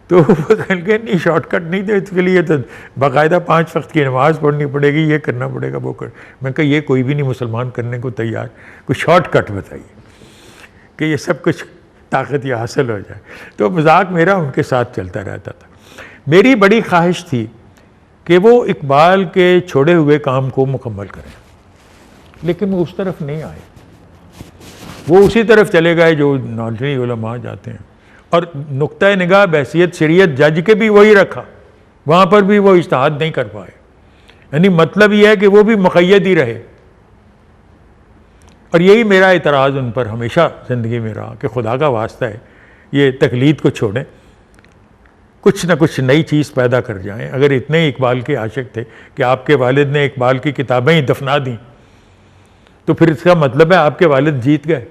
تو وہ کہنے لگے نہیں شارٹ کٹ نہیں دے, اس کے لیے تو باقاعدہ 5 وقت کی نماز پڑھنی پڑے گی, یہ کرنا پڑے گا, وہ کر. میں نے کہا یہ کوئی بھی نہیں مسلمان کرنے کو تیار, کوئی شارٹ کٹ بتائیے کہ یہ سب کچھ طاقت یہ حاصل ہو جائے. تو مذاق میرا ان کے ساتھ چلتا رہتا تھا. میری بڑی خواہش تھی کہ وہ اقبال کے چھوڑے ہوئے کام کو مکمل کریں, لیکن وہ اس طرف نہیں آئے. وہ اسی طرف چلے گئے جو نارملی علماء جاتے ہیں, اور نقطہ نگاہ بحیثیت شریعت جج کے بھی وہی رکھا, وہاں پر بھی وہ اجتہاد نہیں کر پائے. یعنی مطلب یہ ہے کہ وہ بھی مقید ہی رہے. اور یہی میرا اعتراض ان پر ہمیشہ زندگی میں رہا کہ خدا کا واسطہ ہے یہ تقلید کو چھوڑیں, کچھ نہ کچھ نئی چیز پیدا کر جائیں. اگر اتنے ہی اقبال کے عاشق تھے کہ آپ کے والد نے اقبال کی کتابیں ہی دفنا دیں, تو پھر اس کا مطلب ہے آپ کے والد جیت گئے.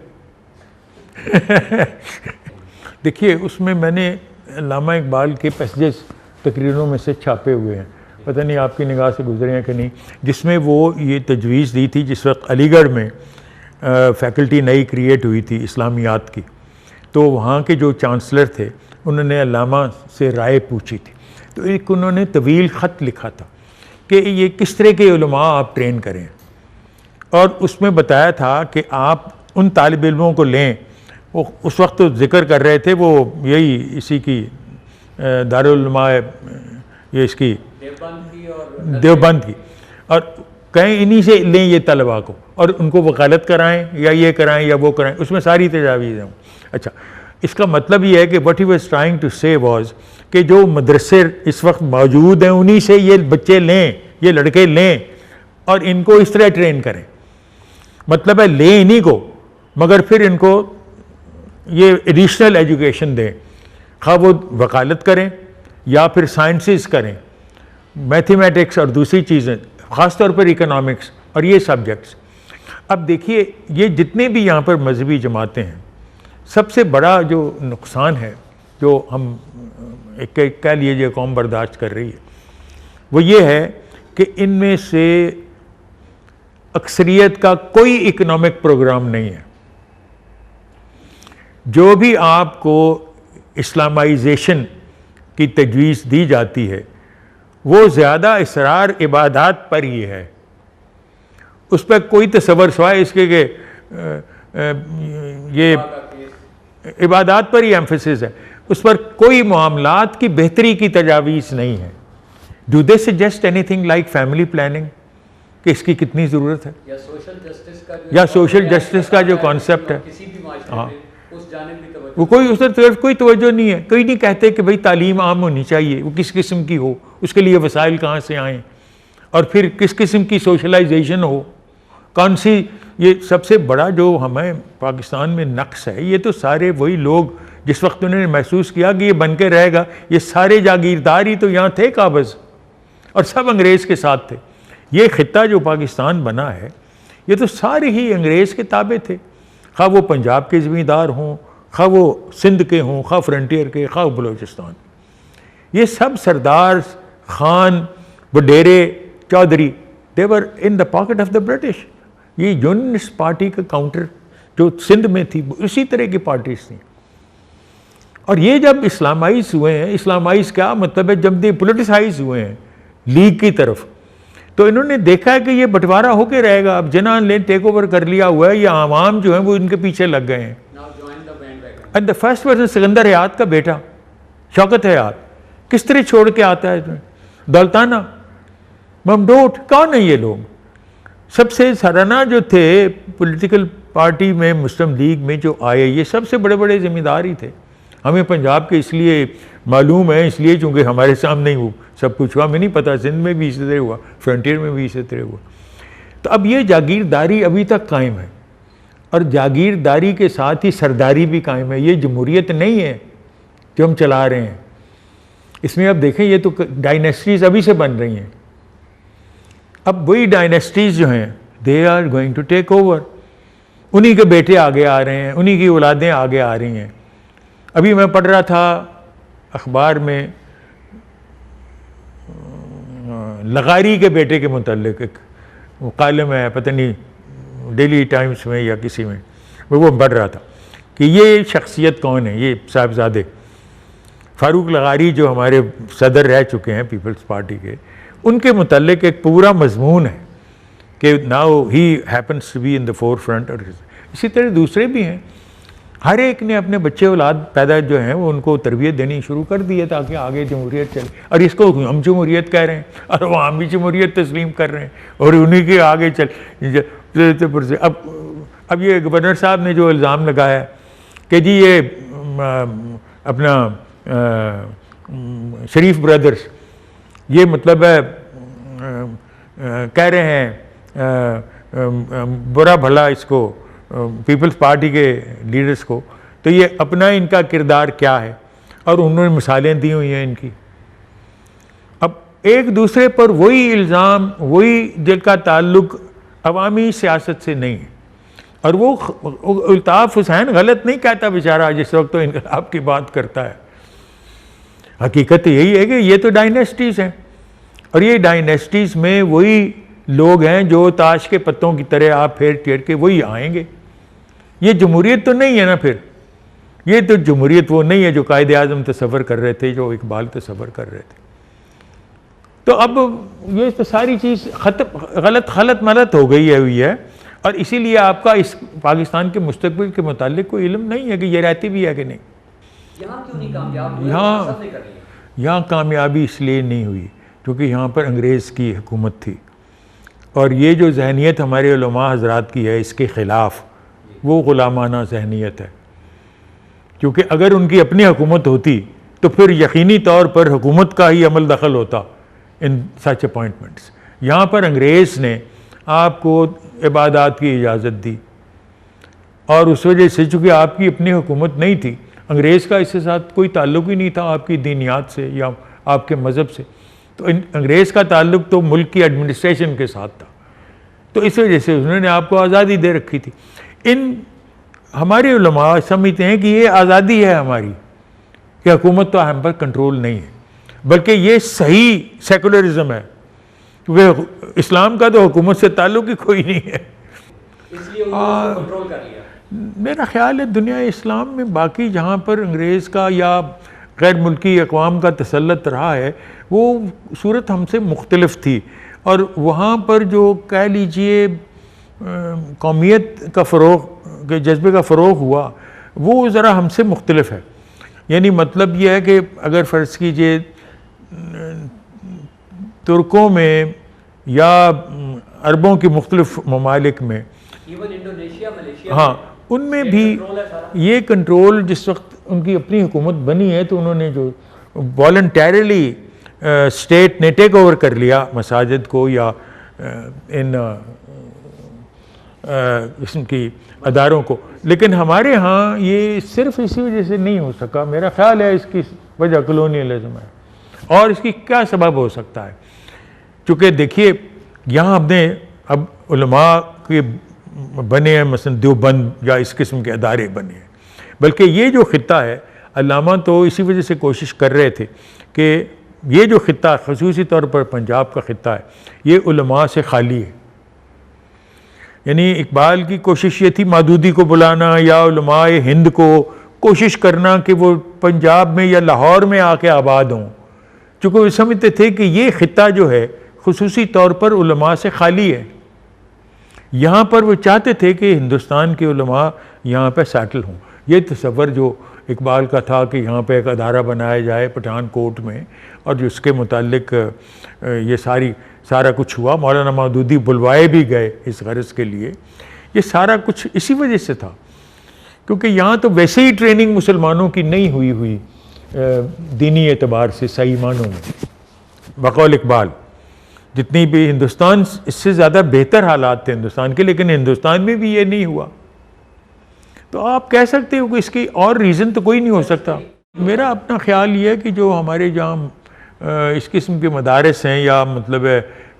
دیکھیے اس میں نے علامہ اقبال کے پیسجز تقریروں میں سے چھاپے ہوئے ہیں, پتہ نہیں آپ کی نگاہ سے گزرے ہیں کہ نہیں, جس میں وہ یہ تجویز دی تھی جس وقت علی گڑھ میں فیکلٹی نئی کریٹ ہوئی تھی اسلامیات کی. تو وہاں کے جو چانسلر تھے انہوں نے علامہ سے رائے پوچھی تھی. تو ایک انہوں نے طویل خط لکھا تھا کہ یہ کس طرح کے علماء آپ ٹرین کریں, اور اس میں بتایا تھا کہ آپ ان طالب علموں کو لیں. وہ اس وقت تو ذکر کر رہے تھے وہ یہی اسی کی دارالعلماء یہ اس کی دیوبند کی, اور کہیں انہی سے لیں یہ طلباء کو, اور ان کو وکالت کرائیں یا یہ کرائیں یا وہ کرائیں. اس میں ساری تجاویز ہیں. اچھا, اس کا مطلب یہ ہے کہ what he was trying to say was کہ جو مدرسے اس وقت موجود ہیں انہی سے یہ بچے لیں, یہ لڑکے لیں, اور ان کو اس طرح ٹرین کریں. مطلب ہے لیں انہی کو مگر پھر ان کو یہ ایڈیشنل ایجوکیشن دیں، خواہ وہ وکالت کریں یا پھر سائنسز کریں، میتھمیٹکس اور دوسری چیزیں، خاص طور پر اکنامکس اور یہ سبجیکٹس۔ اب دیکھیے یہ جتنے بھی یہاں پر مذہبی جماعتیں ہیں، سب سے بڑا جو نقصان ہے جو ہم کہہ لیجیے قوم برداشت کر رہی ہے، وہ یہ ہے کہ ان میں سے اکثریت کا کوئی اکنامک پروگرام نہیں ہے۔ جو بھی آپ کو اسلامائزیشن کی تجویز دی جاتی ہے وہ زیادہ اصرار عبادات پر ہی ہے، اس پہ کوئی تصور سوائے اس کے کہ یہ عبادات پر ہی ایمفیسس ہے، اس پر کوئی معاملات کی بہتری کی تجاویز نہیں ہے۔ Do they suggest any thing like family planning کہ اس کی کتنی ضرورت ہے، یا سوشل جسٹس کا جو کانسیپٹ ہے، وہ کوئی اس طرف کوئی توجہ نہیں ہے۔ کوئی نہیں کہتے کہ بھئی تعلیم عام ہونی چاہیے، وہ کس قسم کی ہو، اس کے لیے وسائل کہاں سے آئیں، اور پھر کس قسم کی سوشلائزیشن ہو، کون سی۔ یہ سب سے بڑا جو ہمیں پاکستان میں نقص ہے، یہ تو سارے وہی لوگ جس وقت انہوں نے محسوس کیا کہ یہ بن کے رہے گا، یہ سارے جاگیردار ہی تو یہاں تھے قابض، اور سب انگریز کے ساتھ تھے۔ یہ خطہ جو پاکستان بنا ہے یہ تو سارے ہی انگریز کے تابع تھے، خواہ وہ پنجاب کے زمیندار ہوں، خواہ وہ سندھ کے ہوں، خواہ فرنٹیئر کے، خواہ بلوچستان، یہ سب سردار، خان، وڈیرے، چودھری، they were in the pocket of the British۔ یہ یونینسٹ پارٹی کا کاؤنٹر جو سندھ میں تھی اسی طرح کی پارٹیز تھیں، اور یہ جب اسلامائز ہوئے ہیں، اسلامائز کیا مطلب ہے، جب یہ پولیٹیسائز ہوئے ہیں لیگ کی طرف، تو انہوں نے دیکھا ہے کہ یہ بٹوارہ ہو کے رہے گا، اب جنہاں نے ٹیک اوور کر لیا ہوا ہے، یا عوام جو ہیں وہ ان کے پیچھے لگ گئے ہیں۔ And the first person Sikandar حیات کا بیٹا شوکت حیات کس طرح چھوڑ کے آتا ہے، دولتانہ، ممڈوٹ، کون ہیں یہ لوگ؟ سب سے سرانہ جو تھے پولیٹیکل پارٹی میں، مسلم لیگ میں جو آئے، یہ سب سے بڑے بڑے ذمہ دار ہی تھے۔ ہمیں پنجاب کے اس لیے معلوم ہے، اس لیے چونکہ ہمارے سامنے ہی وہ سب کچھ ہوا، ہمیں نہیں پتہ سندھ میں بھی اسی طرح ہوا، فرنٹیئر میں بھی اسی طرح ہوا۔ تو اب یہ جاگیرداری ابھی تک قائم ہے، اور جاگیرداری کے ساتھ ہی سرداری بھی قائم ہے۔ یہ جمہوریت نہیں ہے جو ہم چلا رہے ہیں، اس میں اب دیکھیں یہ تو ڈائنیسٹیز ابھی سے بن رہی ہیں۔ اب وہی ڈائنیسٹیز جو ہیں they are going to take over, انہی کے بیٹے آگے آ رہے ہیں، انہی کی اولادیں آگے آ رہی ہیں۔ ابھی میں پڑھ رہا تھا اخبار میں لغاری کے بیٹے کے متعلق، ایک کالم ہے، پتہ نہیں ڈیلی ٹائمز میں یا کسی میں، وہ پڑھ رہا تھا کہ یہ شخصیت کون ہے، یہ صاحبزادے فاروق لغاری جو ہمارے صدر رہ چکے ہیں پیپلز پارٹی کے، ان کے متعلق ایک پورا مضمون ہے کہ now he happens to be in the forefront, اور اسی طرح دوسرے بھی ہیں۔ ہر ایک نے اپنے بچے اولاد پیدا جو ہیں وہ ان کو تربیت دینی شروع کر دی ہے تاکہ آگے جمہوریت چلے، اور اس کو ہم جمہوریت کہہ رہے ہیں، اور وہ ہم بھی جمہوریت تسلیم کر رہے ہیں، اور انہی کے آگے اب یہ گورنر صاحب نے جو الزام لگایا ہے کہ جی یہ اپنا شریف برادرز، یہ مطلب ہے کہہ رہے ہیں برا بھلا اس کو پیپلز پارٹی کے لیڈرز کو، تو یہ اپنا ان کا کردار کیا ہے، اور انہوں نے مثالیں دی ہوئی ہیں ان کی۔ اب ایک دوسرے پر وہی الزام، وہی جن کا تعلق عوامی سیاست سے نہیں ہے، اور وہ الطاف حسین غلط نہیں کہتا بیچارہ جس وقت تو انقلاب کی بات کرتا ہے۔ حقیقت یہی ہے کہ یہ تو ڈائنیسٹیز ہیں، اور یہ ڈائنیسٹیز میں وہی لوگ ہیں جو تاش کے پتوں کی طرح آپ پھیر پھیر کے وہی آئیں گے۔ یہ جمہوریت تو نہیں ہے نا، پھر یہ تو جمہوریت وہ نہیں ہے جو قائد اعظم تصور کر رہے تھے، جو اقبال تصور کر رہے تھے۔ تو اب یہ تو ساری چیز غلط ملت ہو گئی ہے، اور اسی لیے آپ کا اس پاکستان کے مستقبل کے متعلق کوئی علم نہیں ہے کہ یہ رہتی بھی ہے کہ نہیں۔ یہاں کیوں نہیں کامیاب؟ یہاں کامیابی اس لیے نہیں ہوئی کیونکہ یہاں پر انگریز کی حکومت تھی، اور یہ جو ذہنیت ہمارے علماء حضرات کی ہے اس کے خلاف، وہ غلامانہ ذہنیت ہے۔ کیونکہ اگر ان کی اپنی حکومت ہوتی تو پھر یقینی طور پر حکومت کا ہی عمل دخل ہوتا ان سچ اپوائنٹمنٹس۔ یہاں پر انگریز نے آپ کو عبادات کی اجازت دی، اور اس وجہ سے چونکہ آپ کی اپنی حکومت نہیں تھی، انگریز کا اس کے ساتھ کوئی تعلق ہی نہیں تھا آپ کی دینیات سے یا آپ کے مذہب سے، تو انگریز کا تعلق تو ملک کی ایڈمنسٹریشن کے ساتھ تھا، تو اس وجہ سے انہوں نے آپ کو آزادی دے رکھی تھی۔ ہمارے علماء سمجھتے ہیں کہ یہ آزادی ہے ہماری، کہ حکومت تو ہم پر کنٹرول نہیں ہے، بلکہ یہ صحیح سیکولرزم ہے، کیونکہ اسلام کا تو حکومت سے تعلق ہی کوئی نہیں ہے۔ اس لیے انہوں نے کنٹرول کر لیا۔ میرا خیال ہے دنیا اسلام میں باقی جہاں پر انگریز کا یا غیر ملکی اقوام کا تسلط رہا ہے وہ صورت ہم سے مختلف تھی، اور وہاں پر جو کہہ لیجئے قومیت کا فروغ کے جذبے کا فروغ ہوا وہ ذرا ہم سے مختلف ہے۔ یعنی مطلب یہ ہے کہ اگر فرض کیجئے ترکوں میں یا عربوں کی مختلف ممالک میں، ایون انڈونیشیا، ملیشیا، ہاں ان میں بھی یہ کنٹرول جس وقت ان کی اپنی حکومت بنی ہے تو انہوں نے جو والنٹیرلی اسٹیٹ نے ٹیک اوور کر لیا مساجد کو یا ان قسم کی اداروں کو، لیکن ہمارے ہاں یہ صرف اسی وجہ سے نہیں ہو سکا۔ میرا خیال ہے اس کی وجہ کلونیلزم ہے، اور اس کی کیا سبب ہو سکتا ہے؟ چونکہ دیکھیے یہاں ہم نے اب علماء کے بنے ہیں، مثلا دیوبند یا اس قسم کے ادارے بنے ہیں، بلکہ یہ جو خطہ ہے علامہ تو اسی وجہ سے کوشش کر رہے تھے کہ یہ جو خطہ خصوصی طور پر پنجاب کا خطہ ہے یہ علماء سے خالی ہے۔ یعنی اقبال کی کوشش یہ تھی مودودی کو بلانا یا علماء ہند کو کوشش کرنا کہ وہ پنجاب میں یا لاہور میں آ کے آباد ہوں، چونکہ وہ سمجھتے تھے کہ یہ خطہ جو ہے خصوصی طور پر علماء سے خالی ہے۔ یہاں پر وہ چاہتے تھے کہ ہندوستان کے علماء یہاں پہ سیٹل ہوں۔ یہ تصور جو اقبال کا تھا کہ یہاں پہ ایک ادارہ بنایا جائے پٹھان کوٹ میں، اور جو اس کے متعلق یہ سارا کچھ ہوا، مولانا مودودی بلوائے بھی گئے اس غرض کے لیے، یہ سارا کچھ اسی وجہ سے تھا کیونکہ یہاں تو ویسے ہی ٹریننگ مسلمانوں کی نہیں ہوئی دینی اعتبار سے صحیح معنوں میں۔ بقول اقبال جتنی بھی ہندوستان اس سے زیادہ بہتر حالات تھے ہندوستان کے، لیکن ہندوستان میں بھی یہ نہیں ہوا، تو آپ کہہ سکتے ہو کہ اس کی اور ریزن تو کوئی نہیں ہو سکتا۔ میرا اپنا خیال یہ ہے کہ جو ہمارے جہاں اس قسم کے مدارس ہیں یا مطلب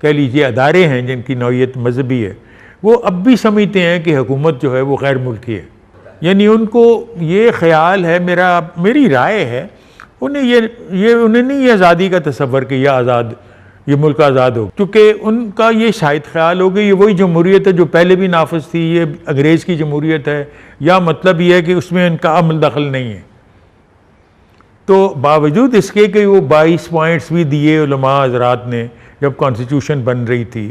کہہ لیجیے ادارے ہیں جن کی نوعیت مذہبی ہے، وہ اب بھی سمجھتے ہیں کہ حکومت جو ہے وہ غیر ملکی ہے۔ یعنی ان کو یہ خیال ہے، میری رائے ہے، انہیں نہیں یہ آزادی کا تصور کہ یہ ملک آزاد ہو، کیونکہ ان کا یہ شاید خیال ہو کہ یہ وہی جمہوریت ہے جو پہلے بھی نافذ تھی، یہ انگریز کی جمہوریت ہے، یا مطلب یہ ہے کہ اس میں ان کا عمل دخل نہیں ہے۔ تو باوجود اس کے کہ وہ 22 پوائنٹس بھی دیے علماء حضرات نے جب کانسٹیٹیوشن بن رہی تھی،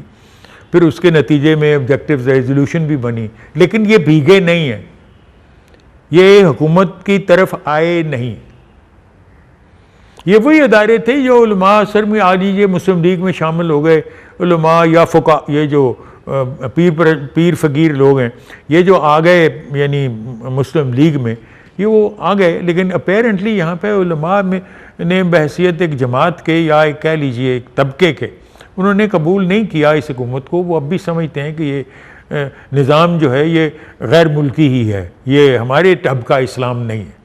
پھر اس کے نتیجے میں آبجیکٹیو ریزولوشن بھی بنی، لیکن یہ بھیگے نہیں ہیں، یہ حکومت کی طرف آئے نہیں۔ یہ وہی ادارے تھے جو علماء اثر میں آ لیجیے مسلم لیگ میں شامل ہو گئے علماء یا فقہ، یہ جو پیر فقیر لوگ ہیں یہ جو آ گئے یعنی مسلم لیگ میں، یہ وہ آ گئے، لیکن اپیرنٹلی یہاں پہ علماء میں نے بحیثیت ایک جماعت کے یا ایک کہہ لیجیے ایک طبقے کے انہوں نے قبول نہیں کیا اس حکومت کو۔ وہ اب بھی سمجھتے ہیں کہ یہ نظام جو ہے یہ غیر ملکی ہی ہے، یہ ہمارے ٹب کا اسلام نہیں ہے۔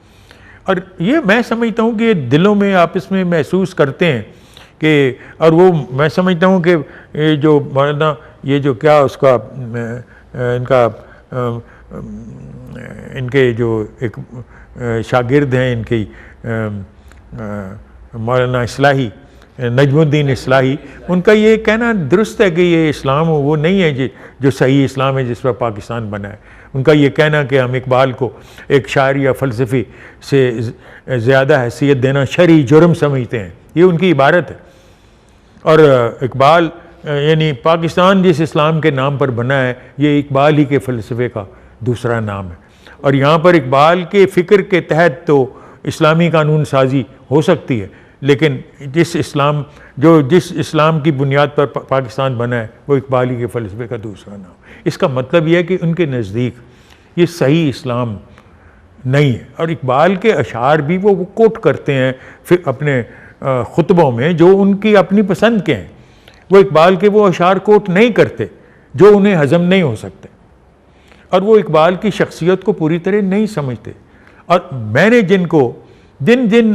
اور یہ میں سمجھتا ہوں کہ یہ دلوں میں آپس میں محسوس کرتے ہیں کہ، اور وہ میں سمجھتا ہوں کہ یہ جو مولانا یہ جو کیا اس کا ان کے جو ایک شاگرد ہیں ان کی مولانا اصلاحی، نجم الدین اصلاحی، ان کا یہ کہنا درست ہے کہ یہ اسلام وہ نہیں ہے جو صحیح اسلام ہے جس پر پاکستان بنا ہے۔ ان کا یہ کہنا کہ ہم اقبال کو ایک شاعر یا فلسفی سے زیادہ حیثیت دینا شرعی جرم سمجھتے ہیں، یہ ان کی عبارت ہے۔ اور اقبال یعنی پاکستان جس اسلام کے نام پر بنا ہے یہ اقبال ہی کے فلسفے کا دوسرا نام ہے، اور یہاں پر اقبال کے فکر کے تحت تو اسلامی قانون سازی ہو سکتی ہے، لیکن جس اسلام کی بنیاد پر پاکستان بنا ہے وہ اقبال ہی کے فلسفے کا دوسرا نام۔ اس کا مطلب یہ ہے کہ ان کے نزدیک یہ صحیح اسلام نہیں ہے، اور اقبال کے اشعار بھی وہ کوٹ کرتے ہیں اپنے خطبوں میں جو ان کی اپنی پسند کے ہیں، وہ اقبال کے وہ اشعار کوٹ نہیں کرتے جو انہیں ہضم نہیں ہو سکتے۔ اور وہ اقبال کی شخصیت کو پوری طرح نہیں سمجھتے. اور میں نے جن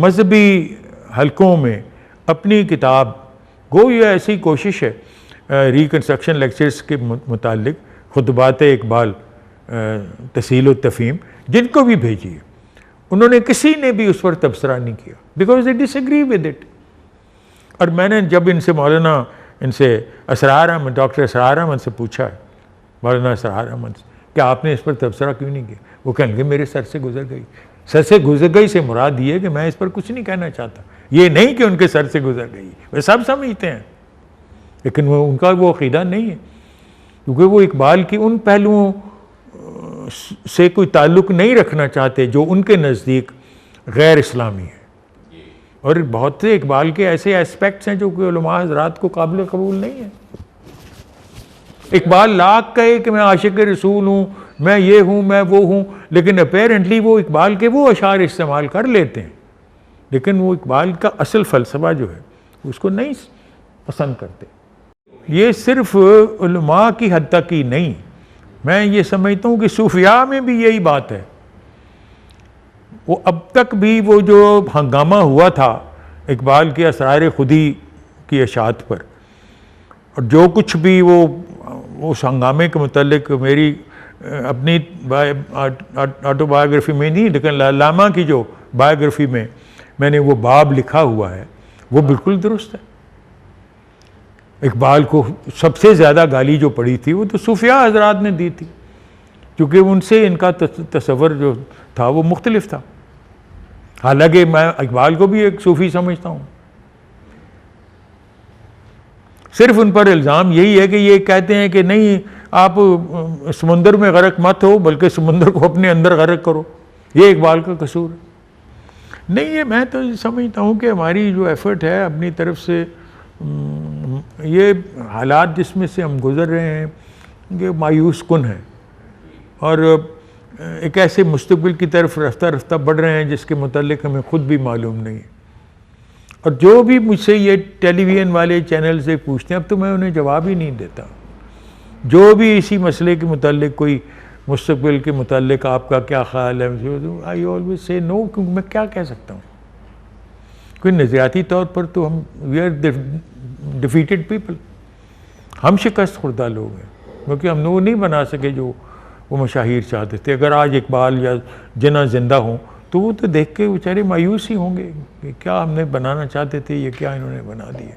مذہبی حلقوں میں اپنی کتاب گو یہ ایسی کوشش ہے ریکنسٹرکشن لیکچرز کے متعلق خطبات اقبال تسہیل و تفہیم جن کو بھی بھیجی ہے, انہوں نے کسی نے بھی اس پر تبصرہ نہیں کیا because they disagree with it. اور میں نے جب ان سے اسرار احمد, ڈاکٹر اسرار احمد سے پوچھا ہے, مولانا اسرار احمد سے, کہ آپ نے اس پر تبصرہ کیوں نہیں کیا؟ وہ کہنے لگے میرے سر سے گزر گئی. سر سے گزر گئی سے مراد یہ ہے کہ میں اس پر کچھ نہیں کہنا چاہتا, یہ نہیں کہ ان کے سر سے گزر گئی, وہ سب سمجھتے ہیں لیکن ان کا وہ عقیدہ نہیں ہے, کیونکہ وہ اقبال کی ان پہلوؤں سے کوئی تعلق نہیں رکھنا چاہتے جو ان کے نزدیک غیر اسلامی ہے. اور بہت سے اقبال کے ایسے ایسپیکٹس ہیں جو کہ علماء حضرات کو قابل قبول نہیں ہیں. اقبال لاکھ کہے کہ میں عاشق رسول ہوں, میں یہ ہوں, میں وہ ہوں, لیکن اپیرنٹلی وہ اقبال کے وہ اشعار استعمال کر لیتے ہیں, لیکن وہ اقبال کا اصل فلسفہ جو ہے اس کو نہیں پسند کرتے. یہ صرف علماء کی حد تک ہی نہیں, میں یہ سمجھتا ہوں کہ صوفیاء میں بھی یہی بات ہے. وہ اب تک بھی وہ جو ہنگامہ ہوا تھا اقبال کے اسرار خودی کی اشاعت پر, اور جو کچھ بھی وہ اس ہنگامے کے متعلق میری اپنی آٹو بایوگرافی میں نہیں لیکن علامہ کی جو بایوگرافی میں نے وہ باب لکھا ہوا ہے وہ بالکل درست ہے. اقبال کو سب سے زیادہ گالی جو پڑی تھی وہ تو صوفیاء حضرات نے دی تھی, کیونکہ ان سے ان کا تصور جو تھا وہ مختلف تھا. حالانکہ میں اقبال کو بھی ایک صوفی سمجھتا ہوں. صرف ان پر الزام یہی ہے کہ یہ کہتے ہیں کہ نہیں آپ سمندر میں غرق مت ہو بلکہ سمندر کو اپنے اندر غرق کرو, یہ اقبال کا قصور ہے. نہیں, یہ میں تو سمجھتا ہوں کہ ہماری جو ایفرٹ ہے اپنی طرف سے, یہ حالات جس میں سے ہم گزر رہے ہیں یہ مایوس کن ہیں, اور ایک ایسے مستقبل کی طرف رفتہ رفتہ بڑھ رہے ہیں جس کے متعلق ہمیں خود بھی معلوم نہیں ہے. اور جو بھی مجھ سے یہ ٹیلی ویژن والے چینل سے پوچھتے ہیں اب تو میں انہیں جواب ہی نہیں دیتا. جو بھی اسی مسئلے کے متعلق کوئی مستقبل کے متعلق آپ کا کیا خیال ہے, آئی آلویز سے نو, کیونکہ میں کیا کہہ سکتا ہوں. کوئی نظریاتی طور پر تو ہم وی آر ڈیفیٹڈ پیپل, ہم شکست خوردہ لوگ ہیں, کیونکہ ہم وہ نہیں بنا سکے جو وہ مشاہیر چاہتے تھے. اگر آج اقبال یا جناح زندہ ہوں تو وہ تو دیکھ کے بیچارے مایوس ہی ہوں گے کہ کیا ہم نے بنانا چاہتے تھے, یہ کیا انہوں نے بنا دیا.